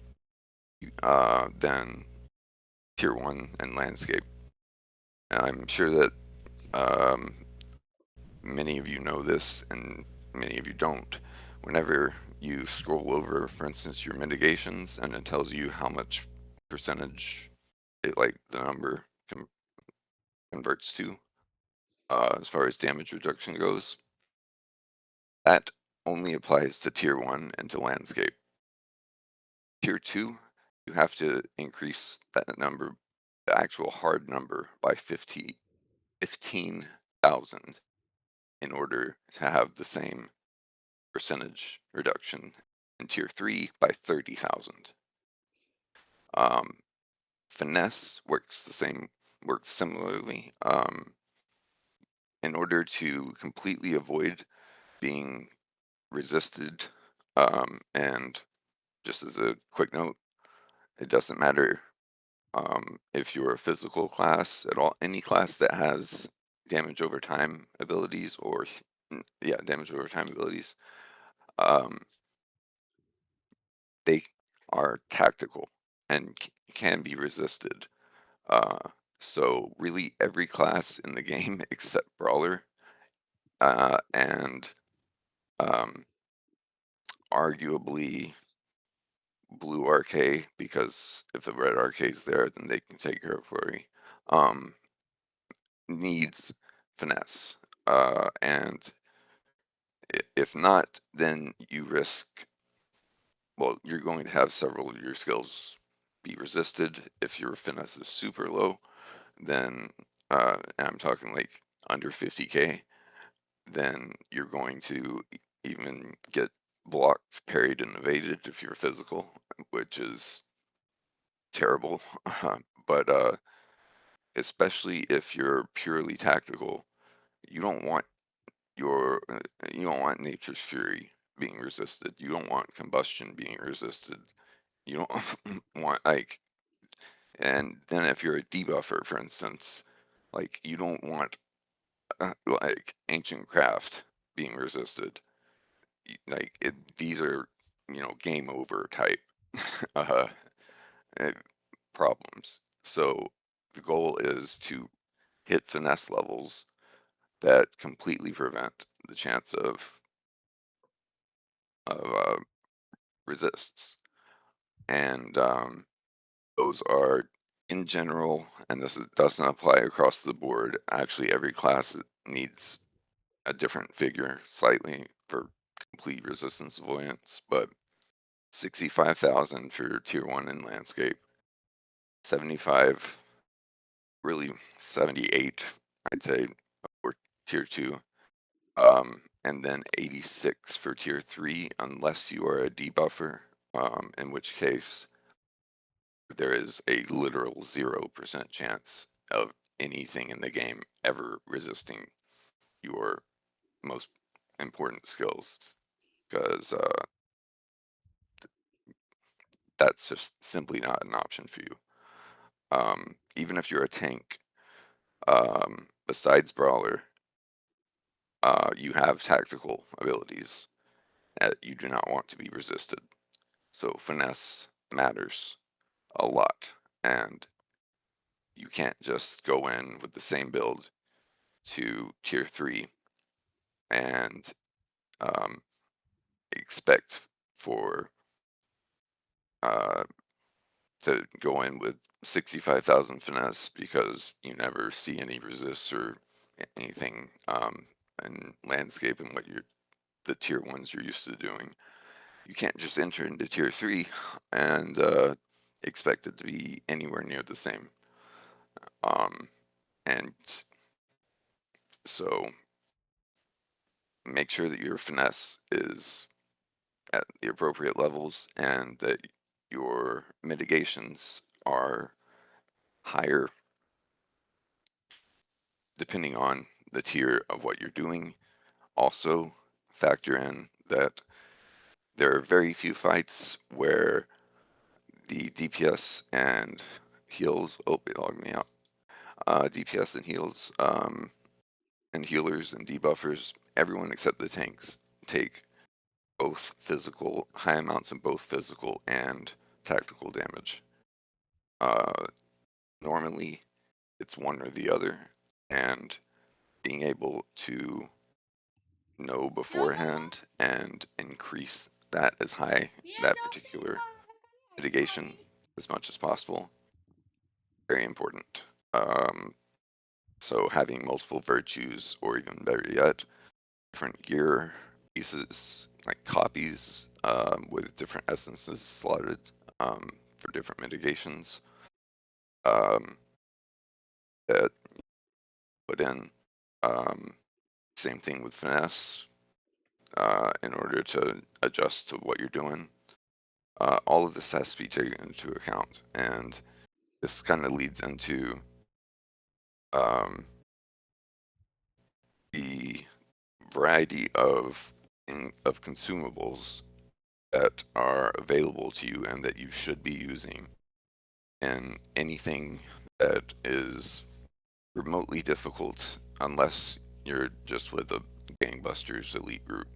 than tier 1 and landscape. And I'm sure that many of you know this and many of you don't. Whenever you scroll over, for instance, your mitigations, and it tells you how much percentage the number converts to as far as damage reduction goes, that only applies to tier 1 and to landscape. Tier 2, you have to increase that number, the actual hard number, by 15,000 in order to have the same percentage reduction. In tier 3 by 30,000. Finesse works similarly. In order to completely avoid being resisted, and just as a quick note, it doesn't matter If you're a physical class at all, any class that has damage over time abilities or damage over time abilities, um, they are tactical and can be resisted. Uh, so really every class in the game except Brawler, and arguably blue RK, because if the red RK is there, then they can take care of worry. Needs finesse, and if not, then you risk. Well, you're going to have several of your skills be resisted. If your finesse is super low, then and I'm talking like under 50k, then you're going to even get blocked, parried, and evaded if you're physical, which is terrible. But especially if you're purely tactical, you don't want you don't want nature's fury being resisted. You don't want combustion being resisted. You don't want like, and then if you're a debuffer, for instance, like you don't want like ancient craft being resisted. Like these are game over type uh, uh, problems. So the goal is to hit finesse levels that completely prevent the chance of resists, and those are in general, and doesn't apply across the board. Actually, every class needs a different figure slightly for complete resistance avoidance, but 65,000 for tier 1 in landscape, 75, really 78, I'd say, for tier 2, and then 86 for tier 3 unless you are a debuffer, in which case there is a literal 0% chance of anything in the game ever resisting your most important skills, because that's just simply not an option for you. Even if you're a tank, besides Brawler, you have tactical abilities that you do not want to be resisted. So finesse matters a lot, and you can't just go in with the same build to tier 3 and expect for uh, to go in with 65,000 finesse because you never see any resists or anything in landscape and what you're the tier 1s you're used to doing. You can't just enter into tier 3 and expect it to be anywhere near the same. And so make sure that your finesse is at the appropriate levels and that your mitigations are higher depending on the tier of what you're doing. Also, factor in that there are very few fights where the DPS and heals, oh, it logged me out. DPS and heals, and healers and debuffers, everyone except the tanks take both high amounts of both physical and tactical damage. Normally, it's one or the other, and being able to know beforehand and increase that as high, that particular mitigation, as much as possible, very important. So having multiple virtues, or even better yet, different gear pieces, like copies, with different essences slotted for different mitigations, um, that put in. Same thing with finesse, in order to adjust to what you're doing. All of this has to be taken into account, and this kind of leads into um, the variety of consumables that are available to you and that you should be using and anything that is remotely difficult, unless you're just with a gangbusters elite group,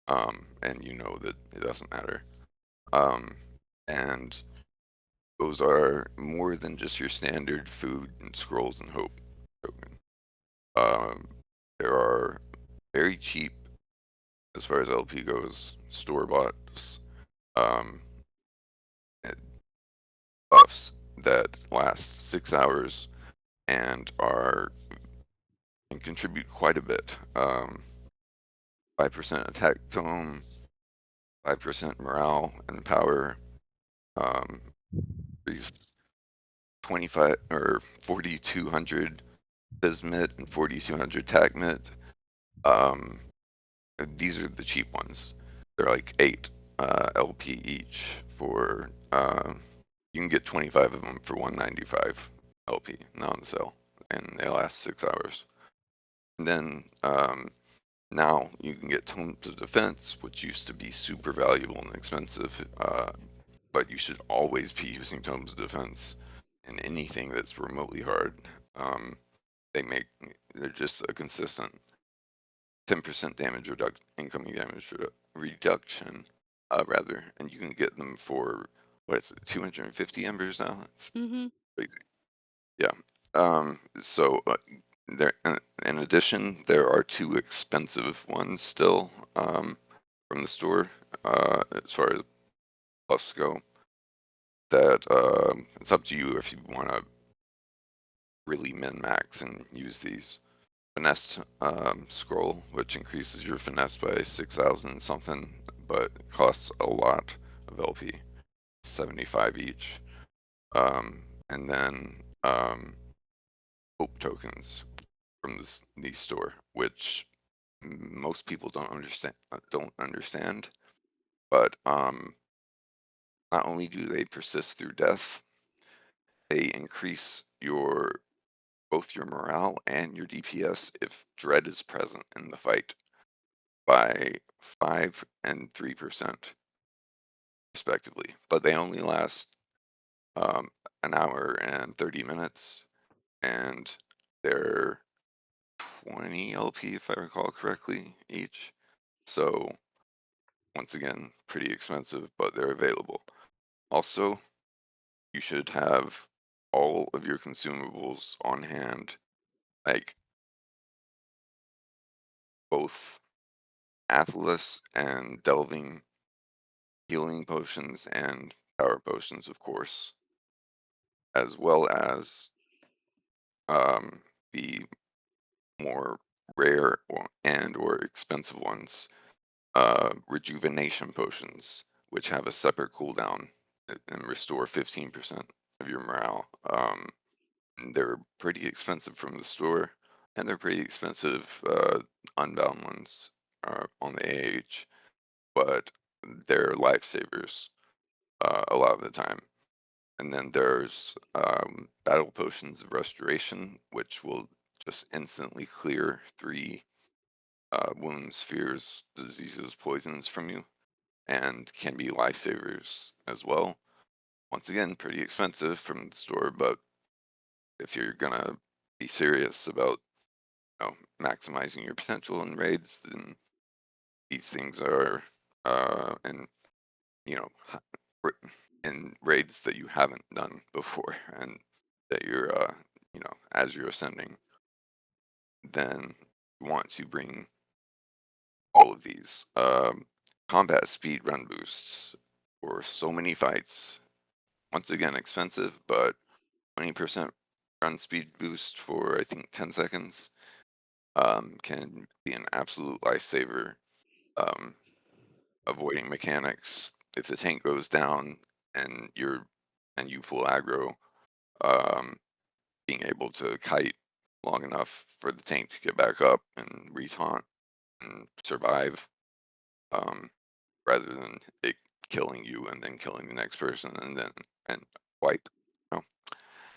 and you know that it doesn't matter. And those are more than just your standard food and scrolls and hope token. There are very cheap, as far as LP goes, store-bought um, buffs that last 6 hours and can contribute quite a bit. 5% attack tome, 5% morale and power, increase 25 or 4,200 Bismit and 4,200 Tacmit. These are the cheap ones. They're like 8 LP each for. You can get 25 of them for 195 LP non-sell, and they last 6 hours. And then now you can get Tomes of Defense, which used to be super valuable and expensive, but you should always be using Tomes of Defense in anything that's remotely hard. They're just a consistent 10% damage reduction, incoming damage reduction, rather, and you can get them for what is it, 250 embers now? It's Mhm. crazy. Yeah. So there, in addition, there are 2 expensive ones still from the store, as far as buffs go. That it's up to you if you want to really min max and use these. Finesse scroll, which increases your finesse by 6,000 something, but costs a lot of LP, 75 each. And then hope tokens from the store, which most people don't understand. But not only do they persist through death, they increase both your morale and your DPS if dread is present in the fight by 5 and 3% respectively. But they only last an hour and 30 minutes, and they're 20 LP if I recall correctly each. So once again, pretty expensive, but they're available. Also, you should have all of your consumables on hand, like both Atlas and Delving healing potions and power potions, of course, as well as the more rare or expensive ones, rejuvenation potions, which have a separate cooldown and restore 15% of your morale. They're pretty expensive from the store, and they're pretty expensive unbound ones on the AH, but they're lifesavers a lot of the time. And then there's battle potions of restoration, which will just instantly clear 3 wounds, fears, diseases, poisons from you, and can be lifesavers as well. Once again, pretty expensive from the store, but if you're gonna be serious about maximizing your potential in raids, then these things are and you know in raids that you haven't done before and that you're as you're ascending, then you want to bring all of these combat speed run boosts for so many fights. Once again, expensive, but 20% run speed boost for I think 10 seconds can be an absolute lifesaver. Um, Avoiding mechanics if the tank goes down and you pull aggro, um, being able to kite long enough for the tank to get back up and retaunt and survive, um, rather than it killing you and then killing the next person and wipe. You know?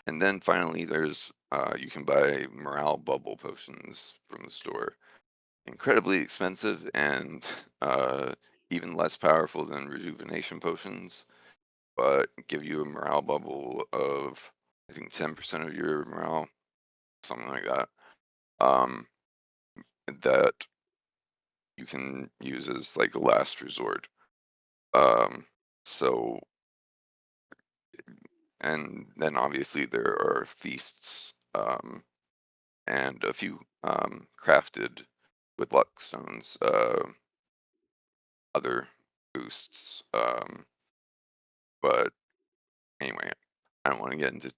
And then finally, there's you can buy morale bubble potions from the store. Incredibly expensive and even less powerful than rejuvenation potions, but give you a morale bubble of, I think, 10% of your morale, something like that. That you can use as like a last resort. So, and then obviously there are feasts, and a few crafted with luck stones, other boosts. But anyway, I don't want to get into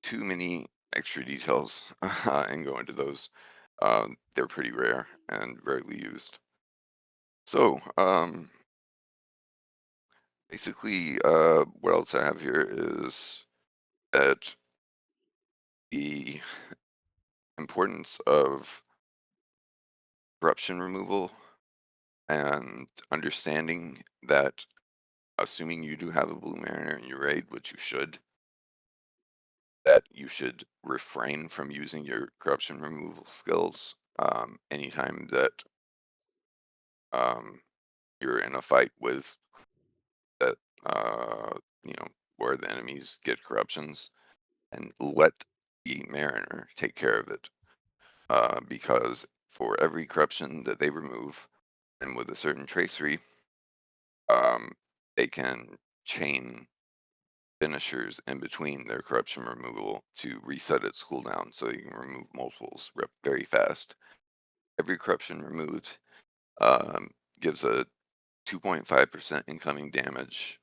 too many extra details and go into those. They're pretty rare and rarely used. So, basically, what else I have here is that the importance of corruption removal and understanding that, assuming you do have a blue mariner in your raid, which you should, that you should refrain from using your corruption removal skills anytime that um, you're in a fight with that, you know, where the enemies get corruptions, and let the mariner take care of it. Because for every corruption that they remove, and with a certain tracery, um, they can chain finishers in between their corruption removal to reset its cooldown, so you can remove multiples very fast. Every corruption removed um, gives a 2.5% incoming damage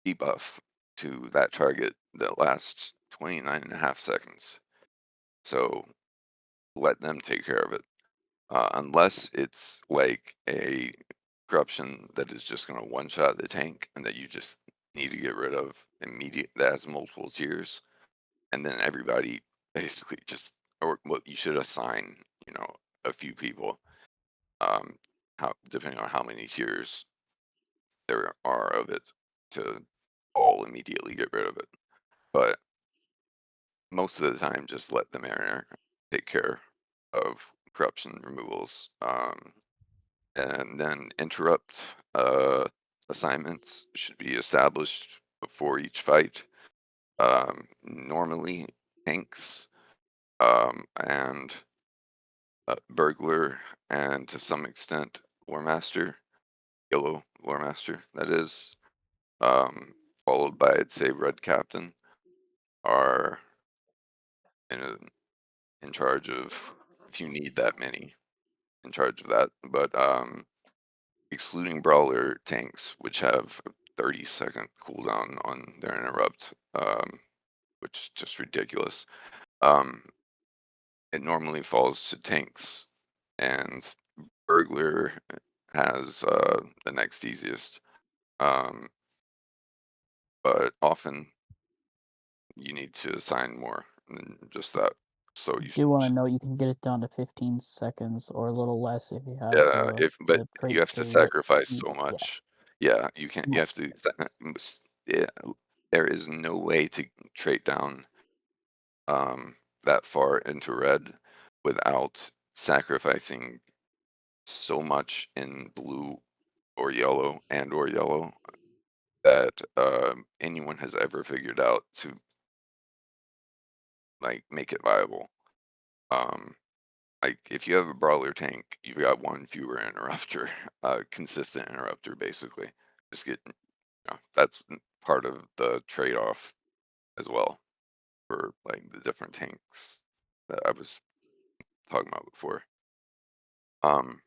debuff to that target that lasts 29.5 seconds. So let them take care of it. Unless it's like a corruption that is just going to one shot the tank and that you just need to get rid of immediate, that has multiple tiers, and then everybody basically just, or well, you should assign, you know, a few people, um, how depending on how many tiers there are of it, to all immediately get rid of it. But most of the time, just let the mariner take care of corruption removals. And then interrupt assignments should be established before each fight. Normally, tanks and burglar, and to some extent, lore master, yellow lore master, that is, followed by, I'd say, red captain, are in a, in charge of, if you need that many, in charge of that. But excluding brawler tanks, which have a 30-second cooldown on their interrupt, which is just ridiculous. Um, it normally falls to tanks, and burglar has the next easiest. Um, but often you need to assign more than just that. So you Do want to should, know you can get it down to 15 seconds or a little less if you have yeah, if but the trait you have to tree that sacrifice you so yeah. much. Yeah, you can't. You Right. have to. Yeah, there is no way to trade down that far into red without sacrificing so much in blue or yellow that anyone has ever figured out to like make it viable. Um, like if you have a brawler tank, you've got one fewer interrupter, consistent interrupter basically. Just get, you know, that's part of the trade-off as well for like the different tanks that I was talking about before. Um,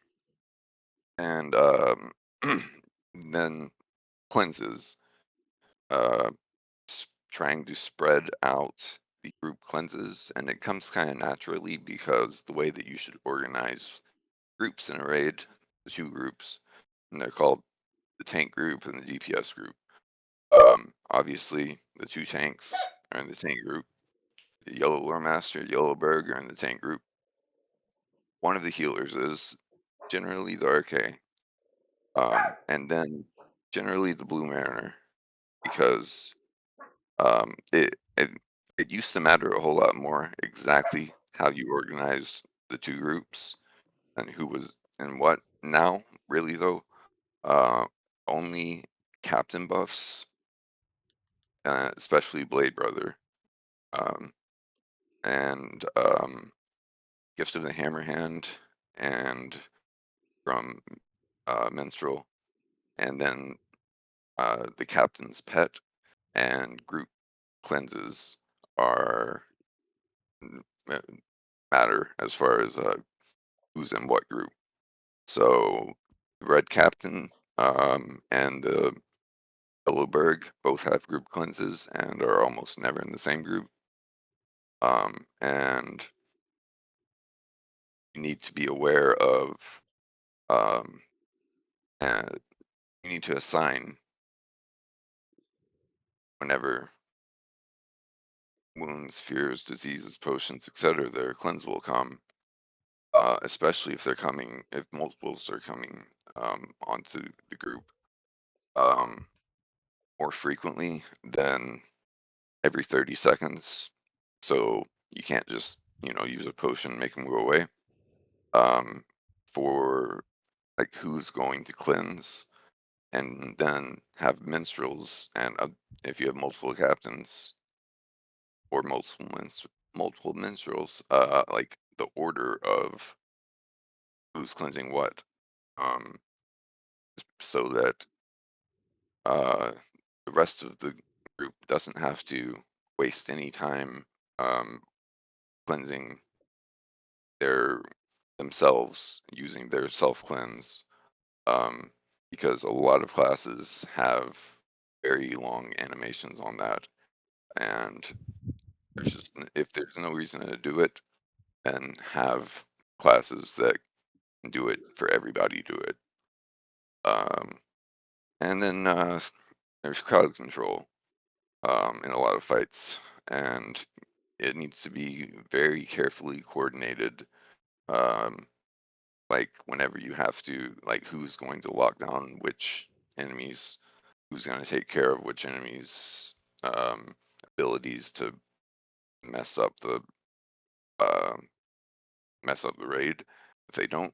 and then cleanses, uh, trying to spread out the group cleanses, and it comes kind of naturally because the way that you should organize groups in a raid, the two groups, and they're called the tank group and the DPS group. Obviously, the two tanks are in the tank group. The yellow lore master, yellow Burg are in the tank group. One of the healers is generally the RK, and then generally the blue mariner, because it used to matter a whole lot more exactly how you organize the two groups and who was in what. Now, really though, uh, only captain buffs especially Blade Brother, and Gift of the Hammerhand, and from Minstrel, and then the Captain's Pet and group cleanses are ma- matter as far as who's in what group. So the Red Captain and the Yellow Burg both have group cleanses and are almost never in the same group. And you need to be aware of um, and you need to assign whenever wounds, fears, diseases, potions, etc. Their cleanse will come, especially if they're coming, if multiples are coming onto the group um, more frequently than every 30 seconds. So you can't just, use a potion and make them go away. For like who's going to cleanse, and then have minstrels, and if you have multiple captains or multiple minstrels, like the order of who's cleansing what, um, so that the rest of the group doesn't have to waste any time um, cleansing their themselves using their self cleanse, um, because a lot of classes have very long animations on that, and if there's no reason to do it, then have classes that can do it for everybody do it. Um, and then there's crowd control in a lot of fights, and it needs to be very carefully coordinated. Um, like whenever you have to, like who's going to lock down which enemies, who's going to take care of which enemies' abilities to mess up the um mess up the raid. If they don't,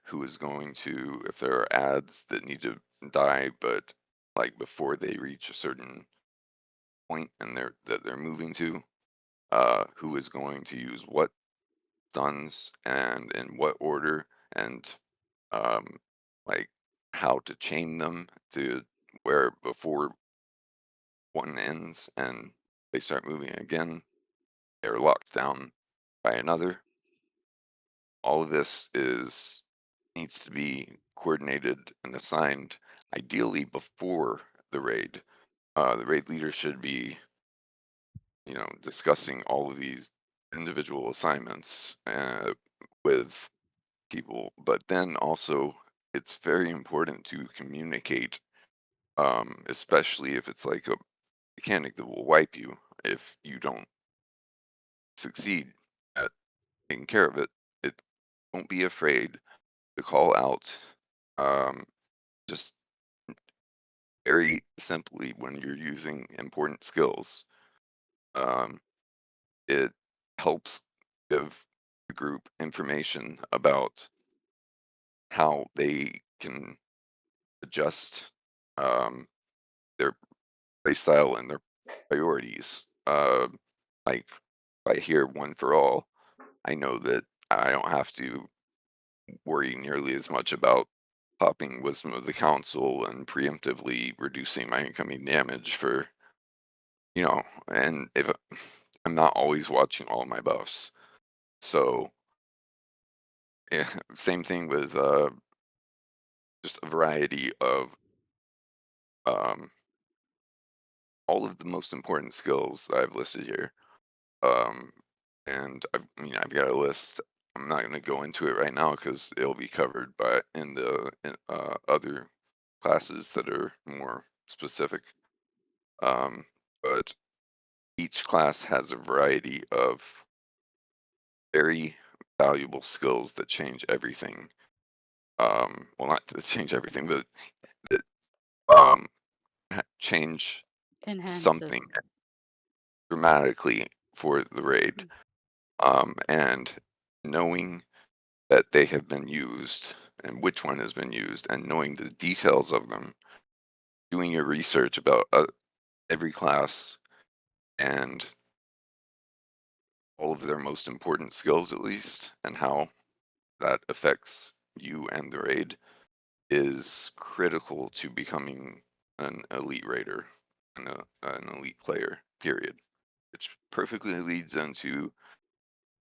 who is going to, if there are ads that need to die, but like before they reach a certain point and they're moving to, who is going to use what stuns and in what order, and um, like how to chain them to where before one ends and they start moving again, they're locked down by another. All of this is needs to be coordinated and assigned ideally before the raid. The raid leader should be, discussing all of these individual assignments with people, but then also it's very important to communicate, especially if it's like a mechanic that will wipe you if you don't succeed at taking care of it. It Don't be afraid to call out, um, just very simply when you're using important skills. Um, it helps give the group information about how they can adjust um, their play style and their priorities. Like if I hear one for all, I know that I don't have to worry nearly as much about popping Wisdom of the Council and preemptively reducing my incoming damage for, and if I'm not always watching all my buffs. So, yeah, same thing with just a variety of um, all of the most important skills that I've listed here. Um, and I've got a list. I'm not going to go into it right now because it'll be covered by in the other classes that are more specific. Um, but each class has a variety of very valuable skills that change everything. Well, not to change everything, but that change something Enhances. dramatically for the raid. Mm. And knowing that they have been used and which one has been used, and knowing the details of them, doing your research about every class and all of their most important skills, at least, and how that affects you and the raid is critical to becoming an elite raider and an elite player, period. Which perfectly leads into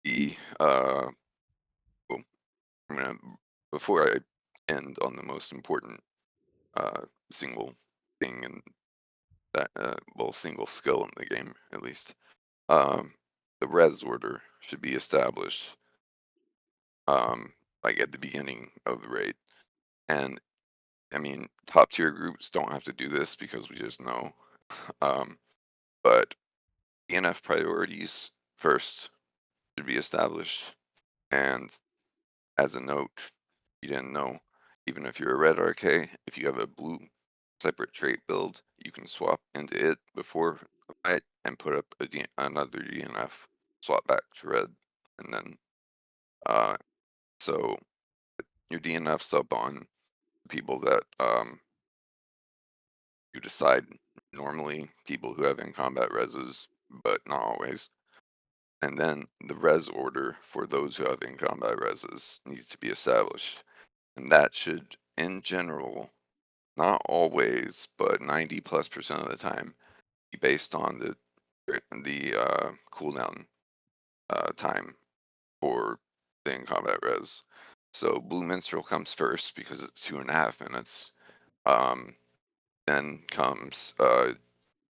the well, I'm gonna, before I end on the most important uh single thing in that well, single skill in the game at least. Um the res order should be established like at the beginning of the raid. And I mean, top tier groups don't have to do this because we just know. Um, but ENF priorities first should be established. And as a note, you didn't know, even if you're a red RK, if you have a blue separate trait build, you can swap into it before the fight and put up another DNF, swap back to red, and then so your DNFs up on people that you decide, normally people who have in combat reses, but not always. And then the res order for those who have in combat reses needs to be established. And that should, in general, not always, but 90+% of the time, be based on the cooldown time for the in combat res. So Blue Minstrel comes first because it's 2.5 minutes. Then comes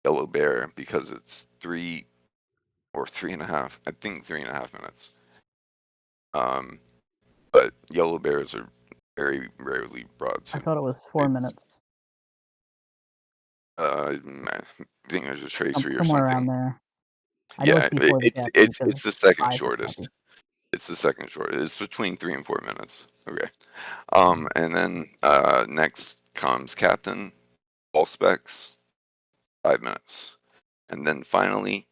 Yellow Bear because it's 3 or 3.5. I think 3.5 minutes. But Yellow Bears are very rarely brought I to thought it was 4 minutes. it's I think there's a tracery or Somewhere around something. there. I know Yeah, it's before the it's Cappy it's because it's it's the second 5 for shortest. Cappy. It's the second shortest. It's between 3 and 4 minutes. Okay. And then next comes Captain, all specs, 5 minutes. And then finally,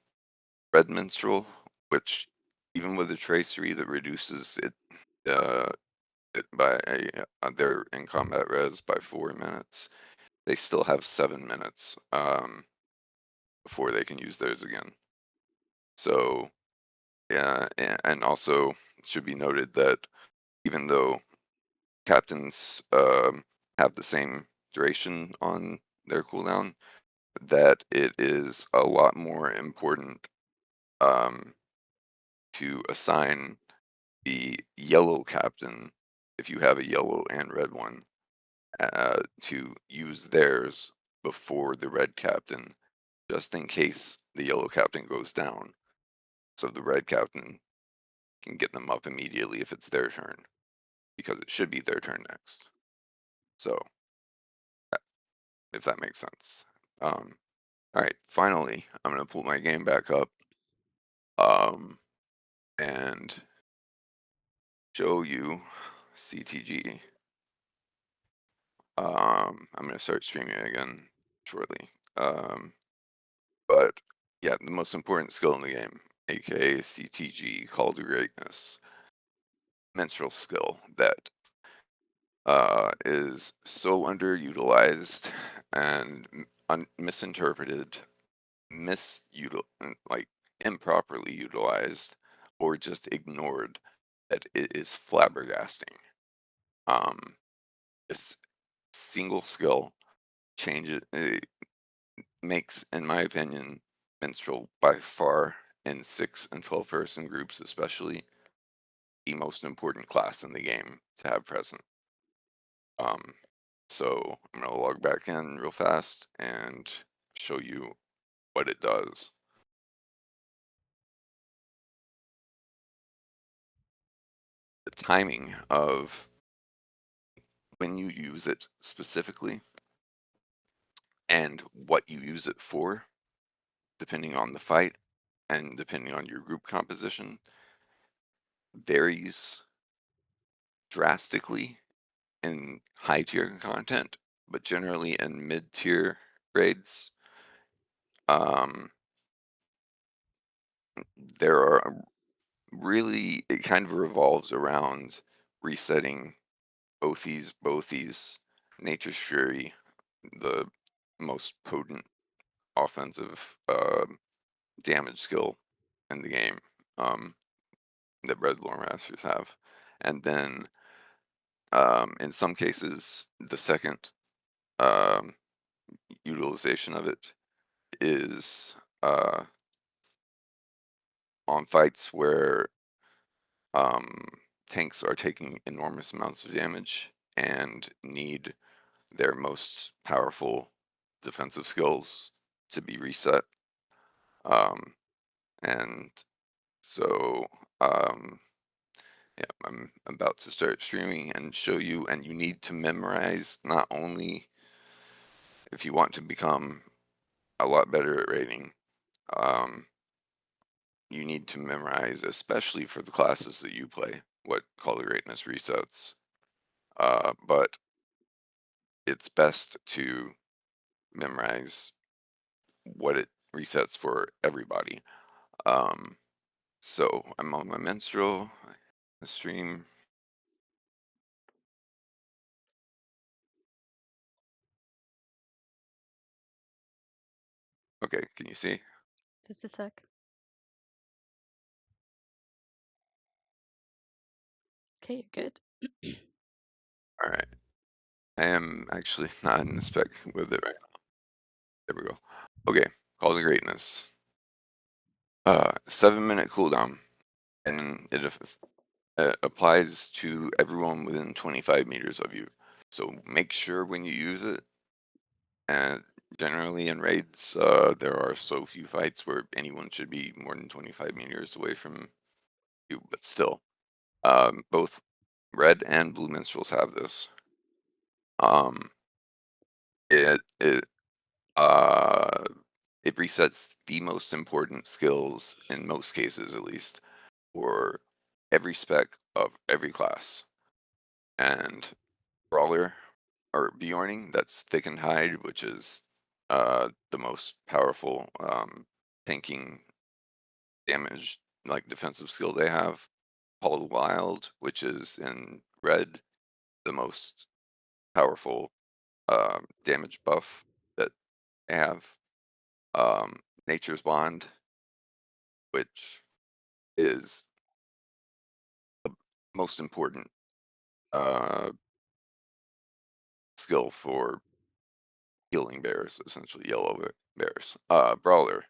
Red Minstrel, which even with a tracery that reduces uh, it by their in combat res by 4 minutes, they still have 7 minutes before they can use theirs again. So yeah, and also it should be noted that even though captains have the same duration on their cooldown, that it is a lot more important um, to assign the yellow captain, if you have a yellow and red one, to use theirs before the red captain, just in case the yellow captain goes down. So the red captain can get them up immediately if it's their turn, because it should be their turn next. So, if that makes sense. All right, finally, I'm gonna pull my game back up, and show you CTG. I'm gonna start streaming again shortly. But yeah, the most important skill in the game, aka CTG, Call to Greatness, menstrual skill that is so underutilized and misinterpreted, like improperly utilized, or just ignored, that it is flabbergasting. This single skill changes, it makes, in my opinion, minstrel by far in 6 and 12 person groups, especially, the most important class in the game to have present. Um, so I'm gonna log back in real fast and show you what it does. The timing of when you use it specifically and what you use it for, depending on the fight and depending on your group composition, varies drastically in high tier content, but generally in mid tier raids, um, there are really, it kind of revolves around resetting both these Nature's Fury, the most potent offensive damage skill in the game that Red Lore Masters have. And then in some cases, the second um, utilization of it is on fights where um, tanks are taking enormous amounts of damage and need their most powerful defensive skills to be reset. And so, yeah, I'm about to start streaming and show you, and you need to memorize not only if you want to become a lot better at raiding, um, you need to memorize, especially for the classes that you play, what Call to Greatness resets. But it's best to memorize what it resets for everybody. So I'm on my menstrual stream. Okay, can you see? Just a sec. Okay, you're good. All right. I am actually not in the spec with it right now. There we go. Okay, Call to Greatness. 7-minute cooldown, and it applies to everyone within 25 meters of you. So make sure when you use it, and generally in raids, there are so few fights where anyone should be more than 25 meters away from you, but still, both red and blue minstrels have this. Um, it it uh it resets the most important skills in most cases, at least, for every spec of every class. And Brawler or Bjorning, that's Thick and Hide, which is the most powerful tanking damage, like defensive skill they have. Paul Wild, which is in red, the most powerful damage buff that they have. Nature's Bond, which is the most important uh, skill for healing bears, essentially yellow bears. Brawler,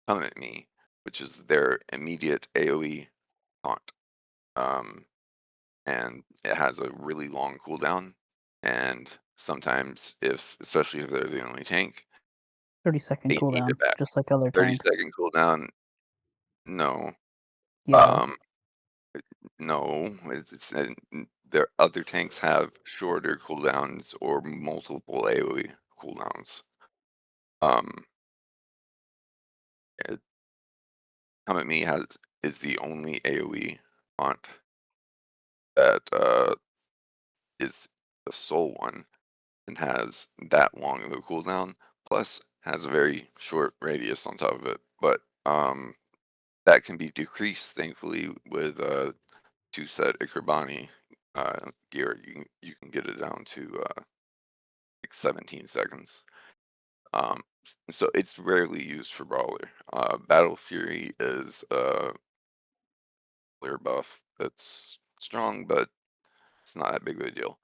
Come at Me, which is their immediate AoE taunt. Um, and it has a really long cooldown. And sometimes, especially if they're the only tank, 30-second they need cooldown, it back. just like other 30 tanks. second cooldown, no. Yeah, Um, no, their other tanks have shorter cooldowns or multiple AoE cooldowns. Um, it, Come at Me is the only AoE taunt that is the sole one and has that long of a cooldown, plus has a very short radius on top of it. But that can be decreased, thankfully, with 2-set Ikrabani gear. You can get it down to like 17 seconds. So it's rarely used for Brawler. Battle Fury is a clear buff that's strong, but it's not that big of a deal.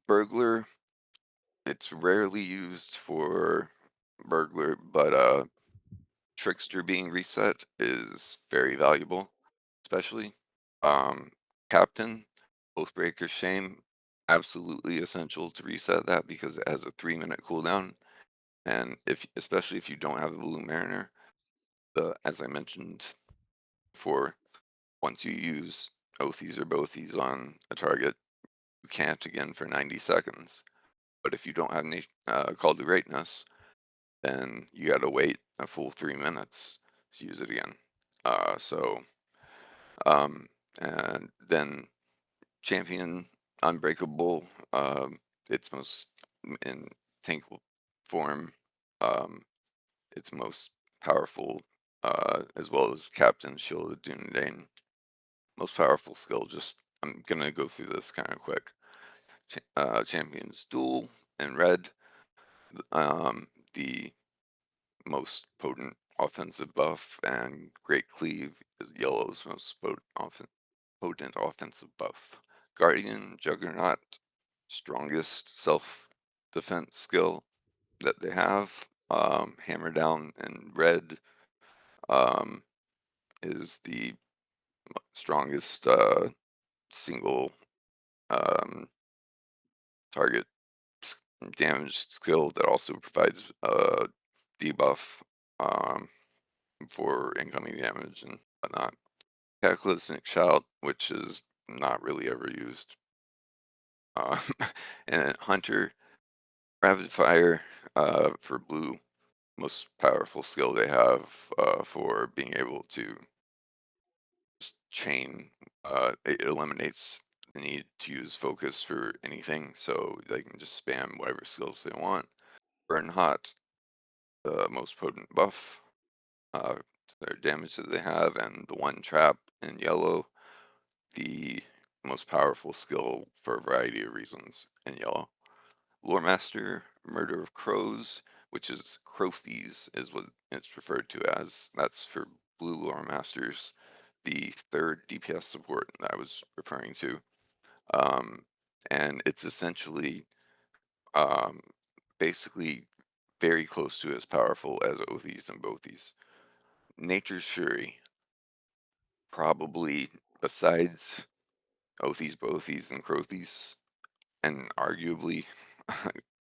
Burglar, it's rarely used for Burglar, but Trickster being reset is very valuable, especially. Um, Captain, Oathbreaker Shame, absolutely essential to reset that because it has a 3-minute cooldown. And especially if you don't have a Blue Mariner, as I mentioned before, once you use Oathies or Bothies on a target, you can't again for 90 seconds. But if you don't have Call to Greatness, then you got to wait a full 3 minutes to use it again. So, um, and then Champion Unbreakable, its most in tank form, um, its most powerful, as well as Captain Shield of Dunedain. Most powerful skill. Just I'm gonna go through this kind of quick. Champions Duel in red. The most potent offensive buff, and Great Cleave is yellow's most potent offensive buff. Guardian Juggernaut, strongest self-defense skill that they have. Hammer Down in red um, is the strongest single um, target damage skill that also provides debuff um, for incoming damage and whatnot. Cataclysmic Shout, which is not really ever used. Um, and Hunter, Rapid Fire for blue, most powerful skill they have for being able to just chain. It eliminates the need to use focus for anything, so they can just spam whatever skills they want. Burn Hot, the most potent buff to their damage that they have, and the one trap in yellow, the most powerful skill for a variety of reasons in yellow. Lore Master, Murder of Crows, which is Crothies is what it's referred to as. That's for blue Lore Masters, the third DPS support that I was referring to. And it's essentially basically very close to as powerful as Othies and Bothies. Nature's Fury, probably besides Othies, Bothies, and Crothies, and arguably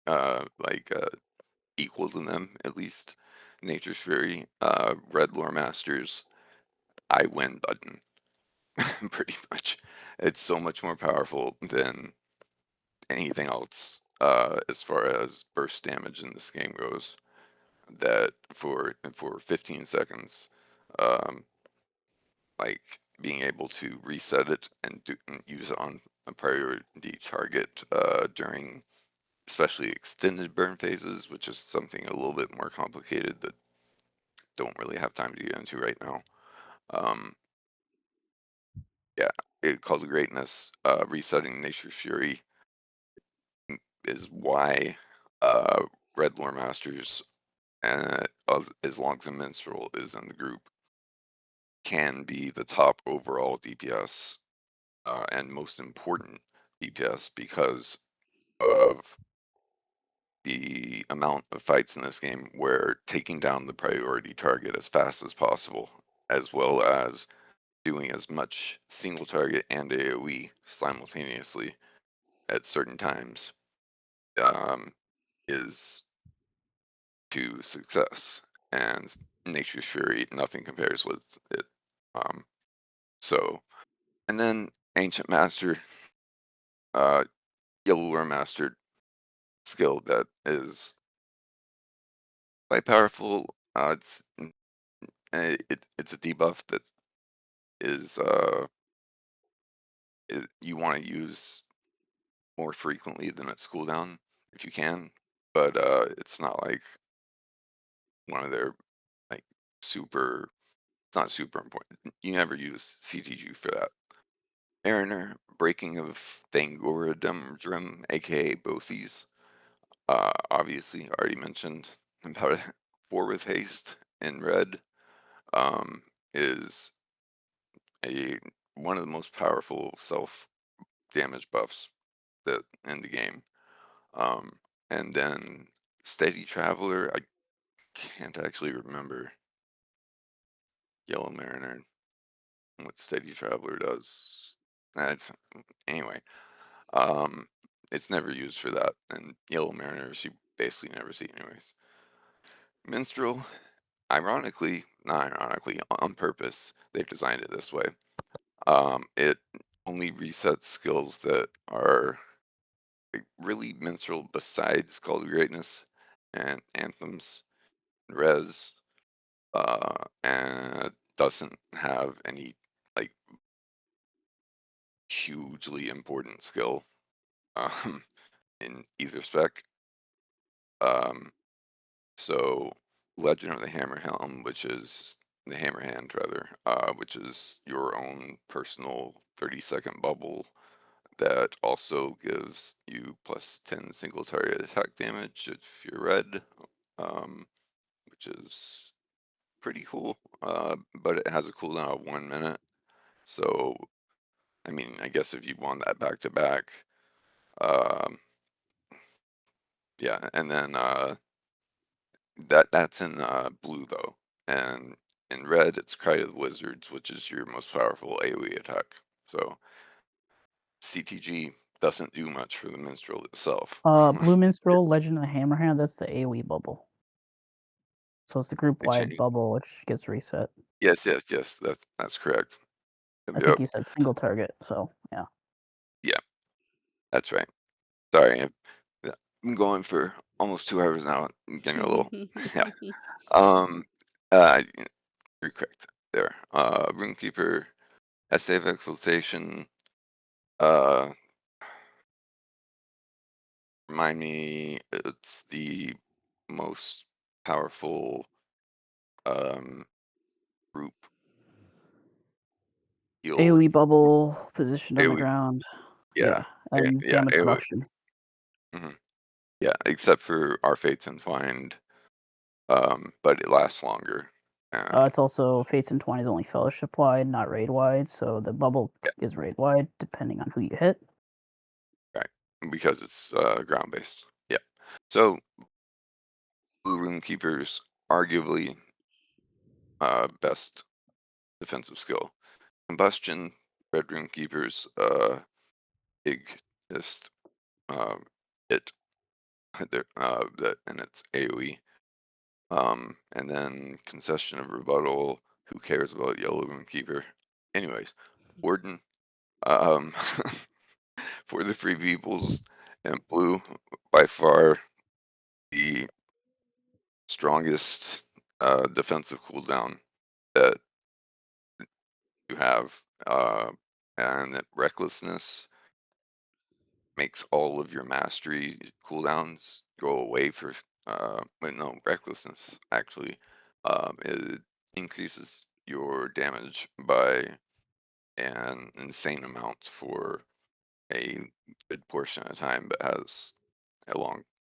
like equal to them at least. Nature's Fury, Red Lore Masters, I win button, pretty much. It's so much more powerful than anything else as far as burst damage in this game goes. That for 15 seconds, um, like being able to reset it and use it on a priority target during especially extended burn phases, which is something a little bit more complicated that don't really have time to get into right now. Yeah, it called greatness. Resetting Nature's Fury is why Red Lore Masters, as long as a minstrel is in the group, can be the top overall DPS and most important DPS because of the amount of fights in this game where taking down the priority target as fast as possible, as well as doing as much single target and AoE simultaneously at certain times, um, is to success. And Nature's Fury, nothing compares with it. Um, so, and then Ancient Master, uh, Yellow Lure Master skill that is quite powerful. It's a debuff that is you want to use more frequently than its cooldown if you can, but it's not like one of their like super. It's not super important. You never use CTG for that. Mariner, Breaking of Thangorodrim, aka Bothies. Obviously, already mentioned about it. 4 with haste in red um, is a one of the most powerful self damage buffs that in the game. Um, and then Steady Traveler, I can't actually remember Yellow Mariner and what Steady Traveler does. It's anyway. Um, it's never used for that, and Yellow Mariners you basically never see anyways. Minstrel, ironically, not ironically, on purpose, they've designed it this way. It only resets skills that are like, really minstrel besides Call to Greatness and Anthems, Res, and doesn't have any like hugely important skill um, in either spec. Um, so Legend of the Hammer Helm, which is the Hammer Hand rather, which is your own personal 30-second bubble that also gives you plus 10 single target attack damage if you're red, which is pretty cool. But it has a cooldown of 1 minute. So, I mean, I guess if you want that back to back, um, yeah. And then that's in blue though, and in red it's Cry of the Wizards, which is your most powerful AoE attack. So CTG doesn't do much for the minstrel itself. Blue It, Minstrel, Legend of the Hammerhand, that's the AoE bubble. So it's the group it wide cha- bubble which gets reset. yes, yes, yes. That's correct. Yep, I think yep. you said single target, so yeah. Yeah, that's right. Sorry, yeah, I'm going for almost 2 hours now. I'm getting a little yeah. Um, you're correct there. Rune-Keeper, Essay of Exaltation. Uh, Remind me, it's the most powerful um group heal. AoE bubble positioned on the AoE, ground. yeah, Yeah, and yeah, damage AoE. reduction. Mhm. Yeah, except for our Fates Entwined, but it lasts longer. And It's also Fates Entwined is only fellowship wide, not raid wide, so the bubble yeah, is raid wide depending on who you hit. right, because it's ground based. Yeah. So Blue Rune Keeper's arguably best defensive skill. Combustion, Red Rune Keeper's biggest um, hit that and it's AoE. And then Concession of Rebuttal. Who cares about Yellow Rune Keeper? Anyways, Warden. Um, for the Free Peoples and Blue, by far the strongest defensive cooldown that you have. And Recklessness makes all of your mastery cooldowns go away for wait, no, Recklessness actually it increases your damage by an insane amount for a good portion of time, but has a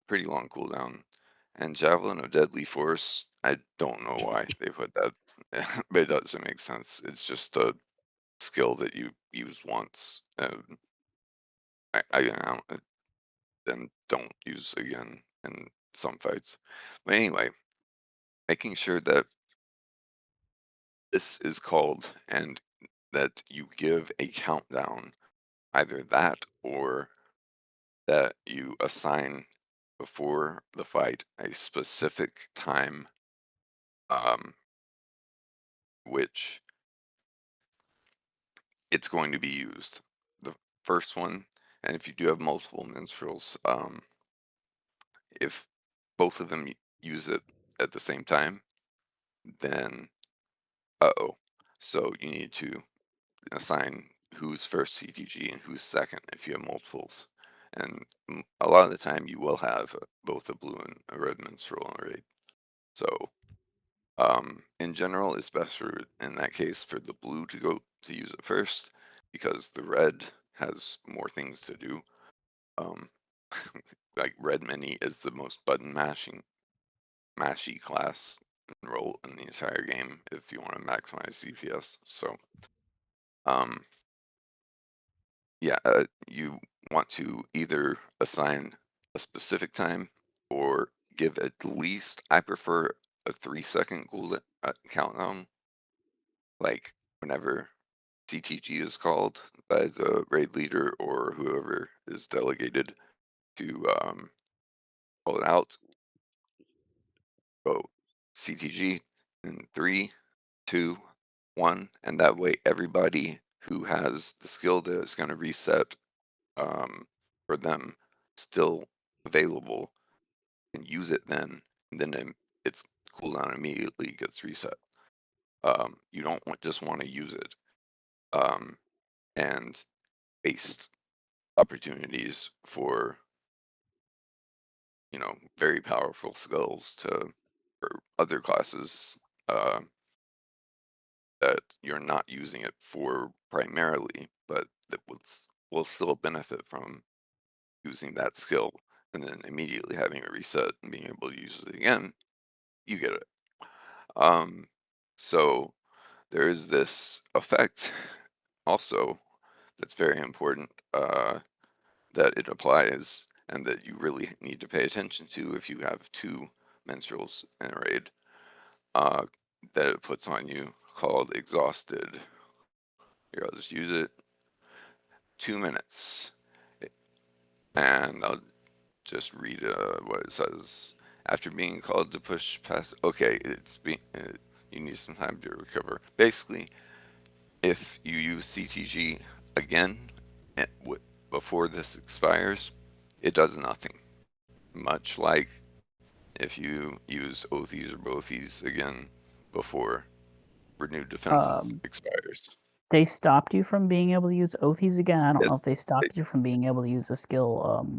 pretty long cooldown. And Javelin of Deadly Force, I don't know why they put that, but it doesn't make sense. It's just a skill that you use once. I don't, then don't use again in some fights. But anyway, making sure that this is called and that you give a countdown, either that or that you assign before the fight a specific time um, which it's going to be used. The first one, and if you do have multiple minstrels, if both of them use it at the same time, then uh-oh. So you need to assign who's first CTG and who's second if you have multiples. And a lot of the time you will have both a blue and a red minstrel on a raid. So in general, it's best for, in that case, for the blue to go to use it first because the red has more things to do. Um, like red mini is the most button mashy class and role in the entire game if you want to maximize CPS. So um, yeah, you want to either assign a specific time or give at least, I prefer a 3-second countdown, like whenever CTG is called by the raid leader or whoever is delegated to call it out. Go CTG in 3, 2, 1, and that way everybody who has the skill that is going to reset for them still available and use it then, and then its cooldown immediately gets reset. You don't just want to use it and waste opportunities for very powerful skills to for other classes uh, that you're not using it for primarily, but that will still benefit from using that skill and then immediately having it reset and being able to use it again. You get it. So there is this effect also that's very important that it applies and that you really need to pay attention to if you have two menstruals in a raid uh, that it puts on you called exhausted. Here, I'll just use it. 2 minutes. And I'll just read what it says. After being called to push past, okay, you need some time to recover. Basically, if you use CTG again before this expires, it does nothing. Much like if you use Othies or Bothies again before renewed defenses Um, expires. they stopped you from being able to use Othies again. I don't know Yes, if they they, stopped you from being able to use the skill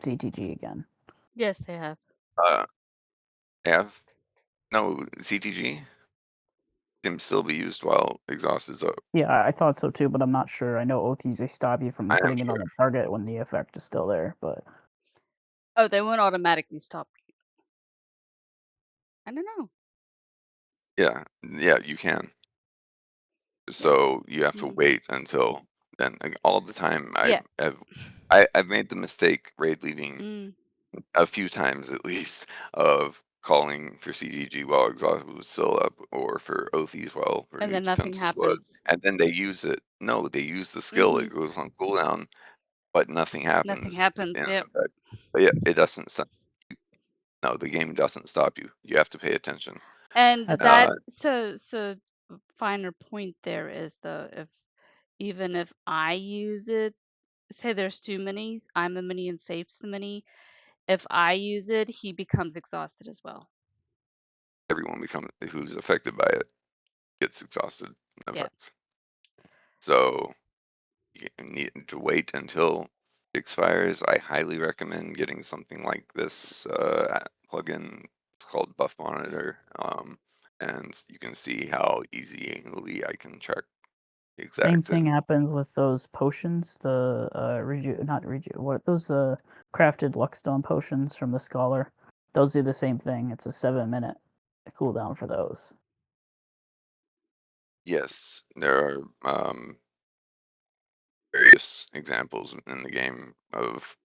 CTG again. Yes, they have. uh, have no CTG can still be used while exhaust is up. Yeah, I thought so too, but I'm not sure. I know Othies they stop you from I am putting it sure. on the target when the effect is still there, but Oh, they won't automatically stop you. I don't know. Yeah, you can. Yeah. So you have to Mm. wait until then. Like, all the time, Yeah. I've made the mistake raid leading Mm. a few times at least of calling for CDG while exhaust was still up, or for Othies while And then renewed nothing defenses was, happens. and then they use it. No, they use the skill. Mhm. It goes on cooldown, but nothing Nothing happens happens. in Yep. effect. But yeah, it doesn't stop. No, the game doesn't stop you. You have to pay attention. And that's that Uh, so finer point there is though if even if I use it, say there's 2 minis, I'm the mini and Sape's the mini. If I use it, he becomes exhausted as well. Everyone who's affected by it gets exhausted in Yeah. effect. So you need to wait until it expires. I highly recommend getting something like this plugin. It's called Buff Monitor, and you can see how easily I can track the same exact thing and happens with those potions, the not reju what those crafted luckstone potions from the scholar. Those do the same thing. It's a 7-minute cooldown for those. yes, there are various examples in the game of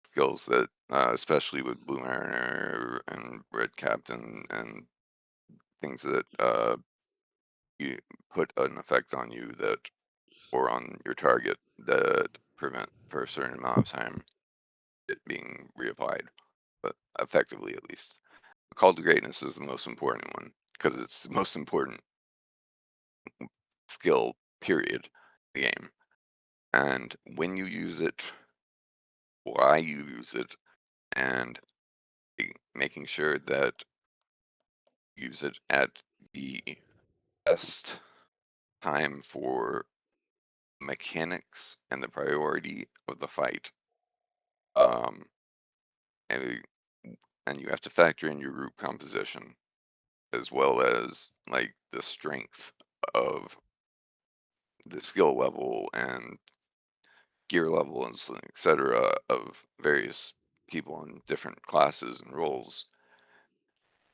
skills that, especially with Blue Mariner and Red Captain and things that you put an effect on you that or on your target that prevent for a certain amount of time it being reapplied, but effectively at least. Call to Greatness is the most important one because it's the most important skill period in the game. And when you use it, why you use it, and making sure that you use it at the best time for mechanics and the priority of the fight. Um, and and you have to factor in your group composition as well as like the strength of the skill level and gear level and etc. of various people in different classes and roles.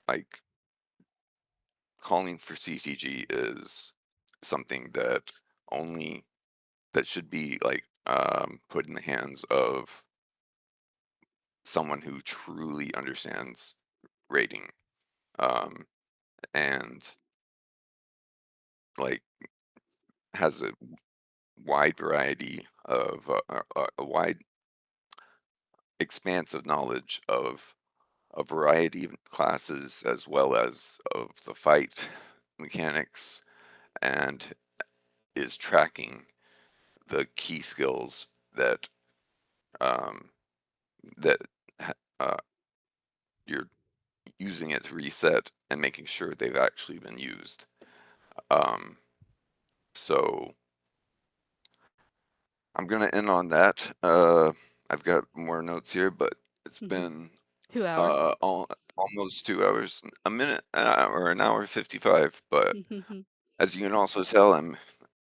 Like calling for CTG is something only that should be like put in the hands of someone who truly understands rating um, and like has a wide variety of a wide expanse of knowledge of a variety of classes as well as of the fight mechanics and is tracking the key skills um, that uh, you're using it to reset and making sure they've actually been used. Um, so I'm gonna end on that. I've got more notes here, but it's been 2 hours. almost 2 hours, a minute, or an hour 55. But as you can also tell, I'm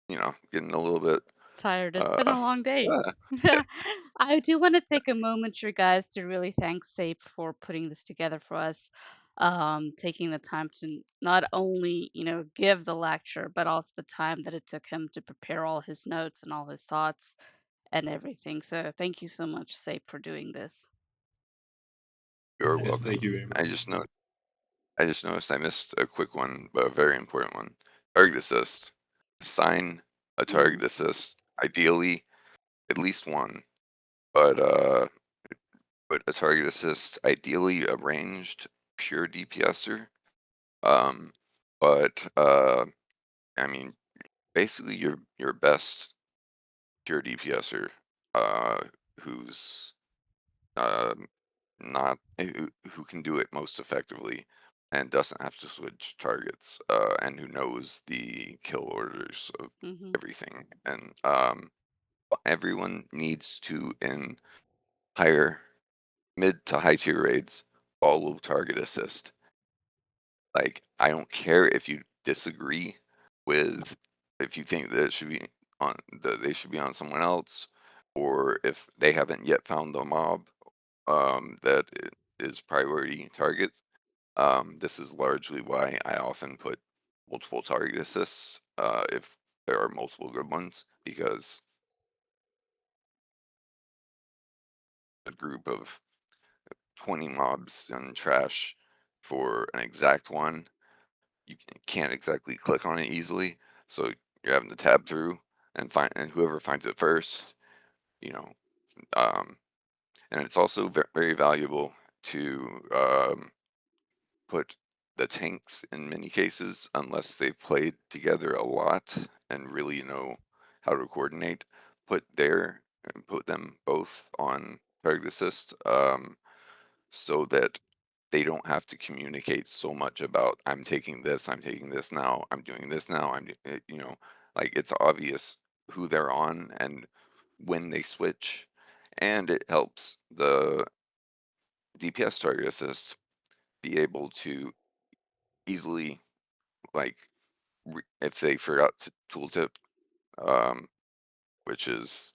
getting a little bit Tired. It's been uh, a long day. yeah, yeah, I do wanna take a moment, you guys, to really thank Sape for putting this together for us. taking the time to not only, give the lecture, but also the time that it took him to prepare all his notes and all his thoughts and everything. So thank you so much, Sape, for doing this. You're Yes, welcome. thank you very much. I just noticed I missed a quick one, but a very important one. Target assist. Assign a target assist. Ideally, at least one, but put a target assist, ideally a ranged pure DPSer. But I mean, basically your best pure DPSer, who's not who can do it most effectively and doesn't have to switch targets, and who knows the kill orders of Mhm. everything. And everyone needs to, in higher mid to high tier raids, follow target assist. Like, I don't care if you disagree with, if you think that it should be on, that they should be on someone else, or if they haven't yet found the mob that is priority target. This is largely why I often put multiple target assists, if there are multiple good ones, because a group of 20 mobs and trash for an exact one, you can't exactly click on it easily. So you're having to tab through and find, and whoever finds it first, you know. Um, and it's also very valuable to put the tanks, in many cases, unless they've played together a lot and really know how to coordinate, put them both on target assist, so that they don't have to communicate so much about, I'm taking this now, I'm doing this now, like, it's obvious who they're on and when they switch, and it helps the DPS target assist be able to easily, like, if they forgot to tooltip, um, which is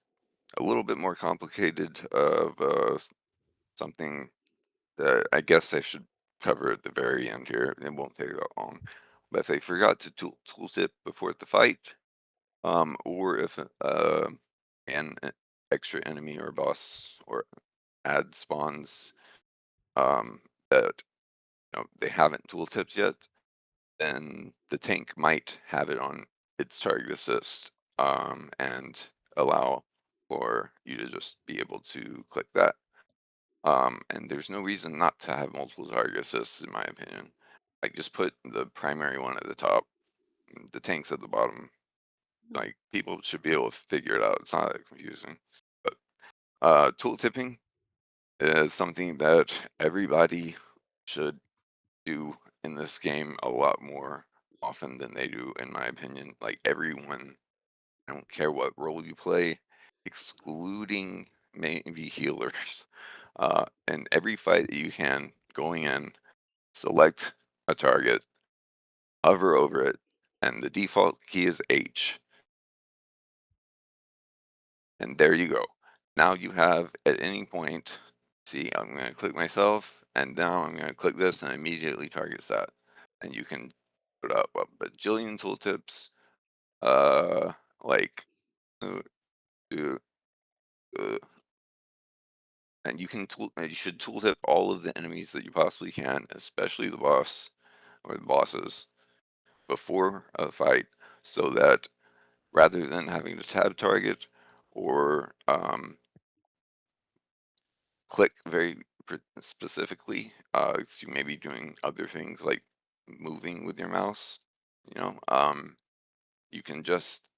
a little bit more complicated of something that I guess I should cover at the very end here. It won't take that long. But if they forgot to tooltip before the fight, or if an extra enemy or boss or ad spawns, that they haven't tooltips yet, then the tank might have it on its target assist, and allow for you to just be able to click that. And there's no reason not to have multiple target assists, in my opinion. Like, just put the primary one at the top, the tanks at the bottom. Like, people should be able to figure it out. It's not that confusing. But tool tipping is something that everybody should do in this game a lot more often than they do, in my opinion. Like, everyone, I don't care what role you play, excluding maybe healers. In every fight that you can, going in, select a target, hover over it, and the default key is H. And there you go. Now you have, at any point, see, I'm going to click myself, and now I'm going to click this, and it immediately targets that. And you can put up a bajillion tooltips, like, uh, uh, uh, and you should tooltip all of the enemies that you possibly can, especially the boss or the bosses, before a fight, so that rather than having to tab target or click very specifically, so you may be doing other things like moving with your mouse, you can just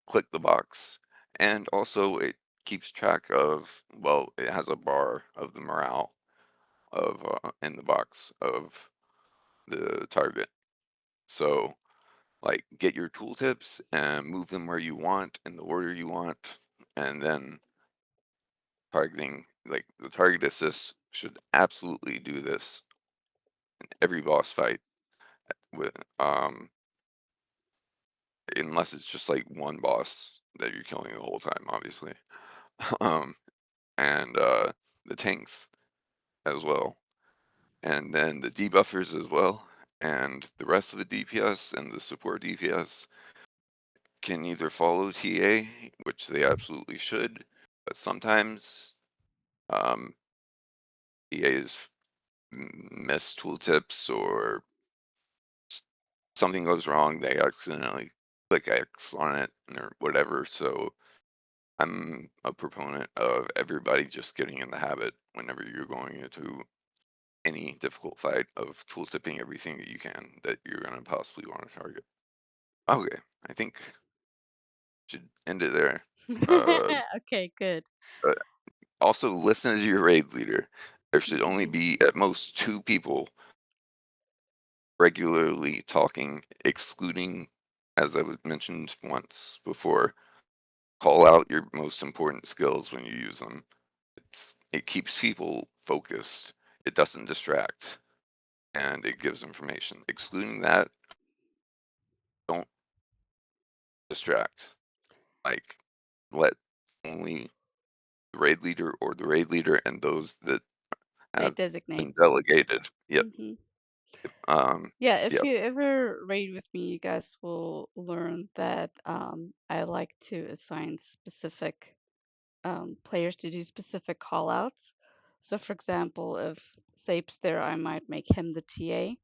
click the box. And also it keeps track of, well, it has a bar of the morale of in the box of the target. So, like, get your tooltips and move them where you want in the order you want, and then targeting, like, the target assist should absolutely do this in every boss fight, with unless it's just like one boss that you're killing the whole time, obviously. um and the tanks as well. and then the debuffers as well, and the rest of the DPS and the support DPS can either follow TA, which they absolutely should, but sometimes TAs miss tooltips or something goes wrong, they accidentally click X on it or whatever. So I'm a proponent of everybody just getting in the habit whenever you're going into any difficult fight of tooltipping everything that you can that you're going to possibly want to target. Okay, I think should end it there. Okay, good. But also listen to your raid leader. There should only be at most 2 people regularly talking, excluding, as I mentioned once before, call out your most important skills when you use them. It keeps people focused. It doesn't distract, and it gives information. Excluding that, don't distract. Like, let only the raid leader or the raid leader and those that They have designate. been delegated. Yep. Mhm. Um. Yeah, if Yep. you ever raid with me, you guys will learn that I like to assign specific players to do specific callouts. So, for example, if Sape's there, I might make him the TA.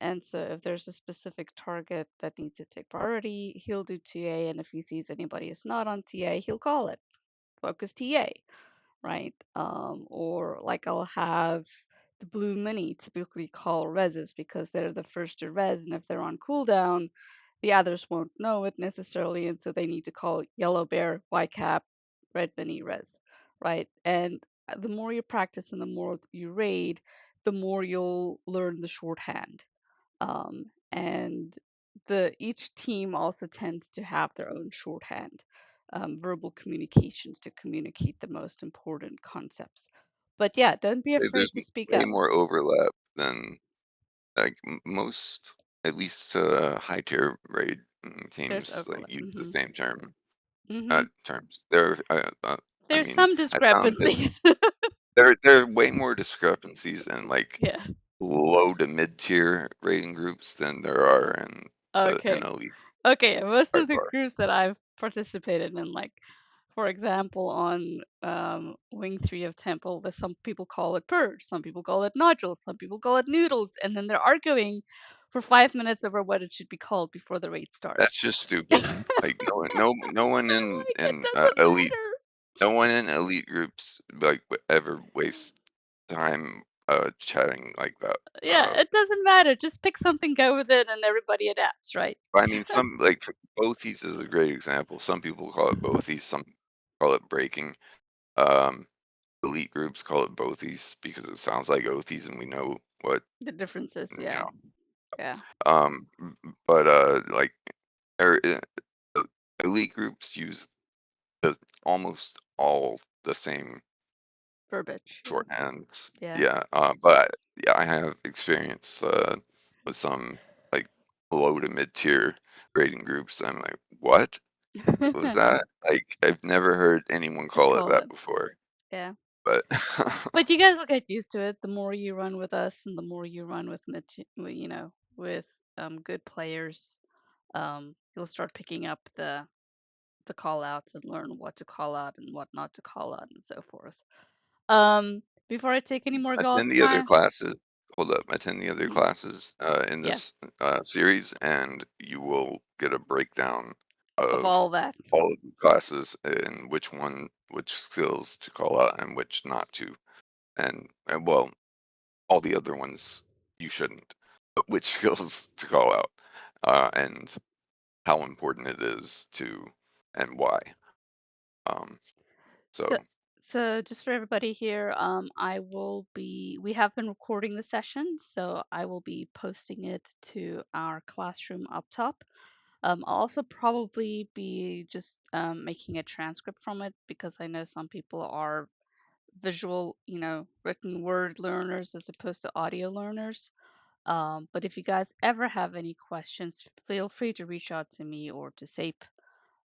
And so, if there's a specific target that needs to take priority, he'll do TA. And if he sees anybody is not on TA, he'll call it. Focus TA, right? Or like I'll have the blue mini typically call reses because they're the first to res, and if they're on cooldown, the others won't know it necessarily, and so they need to call yellow bear, white cap, red mini res, right? And the more you practice and the more you raid, the more you'll learn the shorthand. And each team also tends to have their own shorthand, verbal communications to communicate the most important concepts. But yeah, don't be Say afraid there's to speak way up. more overlap than like most, at least high tier raid There's teams like overlap. use the same Hmm. terms. There, I There's mean, some I found that discrepancies. there are way more discrepancies in like Yeah. low to mid tier rating groups than there are in Okay. an elite Okay. Most by of the far. groups that I've participated in, like for example, on Wing 3 of Temple, some people call it purge, some people call it nodules, some people call it noodles, and then they're arguing for 5 minutes over what it should be called before the raid That's starts. just stupid. Like, Like no one it in doesn't elite, matter. no one in elite groups like would ever waste time chatting like that. Yeah, it doesn't matter. Just pick something, go with it, and everybody adapts, right? I mean, some like Bothies is a great example. Some people call it Bothies, some call it breaking. Um, elite groups call it Bothies because it sounds like Othies, and we know what The differences, you yeah. know. Yeah. But like, er, uh, elite groups use almost all the same Verbiage, yeah. shorthands. Yeah. Yeah, but yeah, I have experience with some like low to mid tier rating groups. I'm like, what was that? Like, I've never heard anyone They call it call that it, before. yeah. But But you guys will get used to it. The more you run with us and the more you run with, with good players, you'll start picking up the call outs and learn what to call out and what not to call out and so forth. Before I take any more attend God's the other time, classes. Hold up, attend the other mhm, classes in yeah, this series, and you will get a breakdown of of all that. all of the classes and which skills to call out and which not to, and well, all the other ones you shouldn't, but which skills to call out, and how important it is to, and why. Um, So, so so just for everybody here, we have been recording the session, so I will be posting it to our classroom up top. I'll also probably be just making a transcript from it because I know some people are visual, written word learners as opposed to audio learners. But if you guys ever have any questions, feel free to reach out to me or to Sape,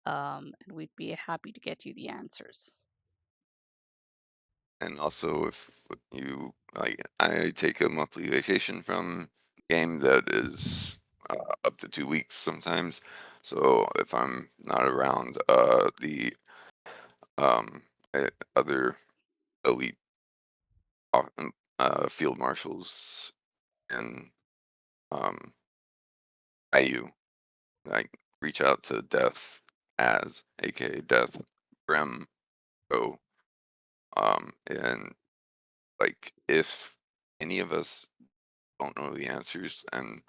and we'd be happy to get you the answers. and also if you like, I take a monthly vacation from game that is up to 2 weeks sometimes. So if I'm not around, the other elite field marshals and IU, like reach out to Death as aka Death Brem O. And like if any of us don't know the answers, and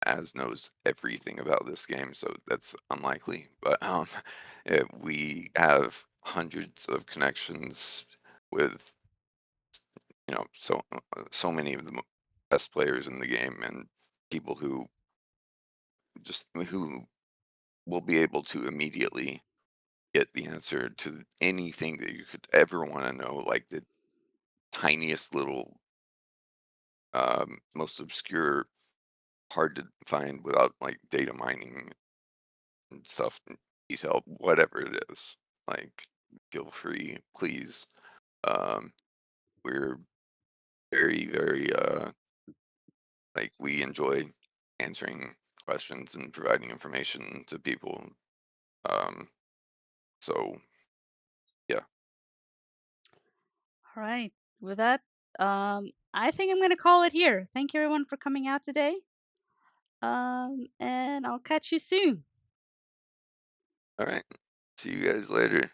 as knows everything about this game, so that's unlikely. But we have hundreds of connections with so many of the best players in the game, and people who will be able to immediately get the answer to anything that you could ever want to know, like the tiniest little, most obscure, hard to find without like data mining and stuff, and detail, whatever it is. Like, feel free, please. Um, we're very, very like we enjoy answering questions and providing information to people. Um, so yeah. All right. With that, I think I'm gonna call it here. Thank you everyone for coming out today. And I'll catch you soon. All right. See you guys later.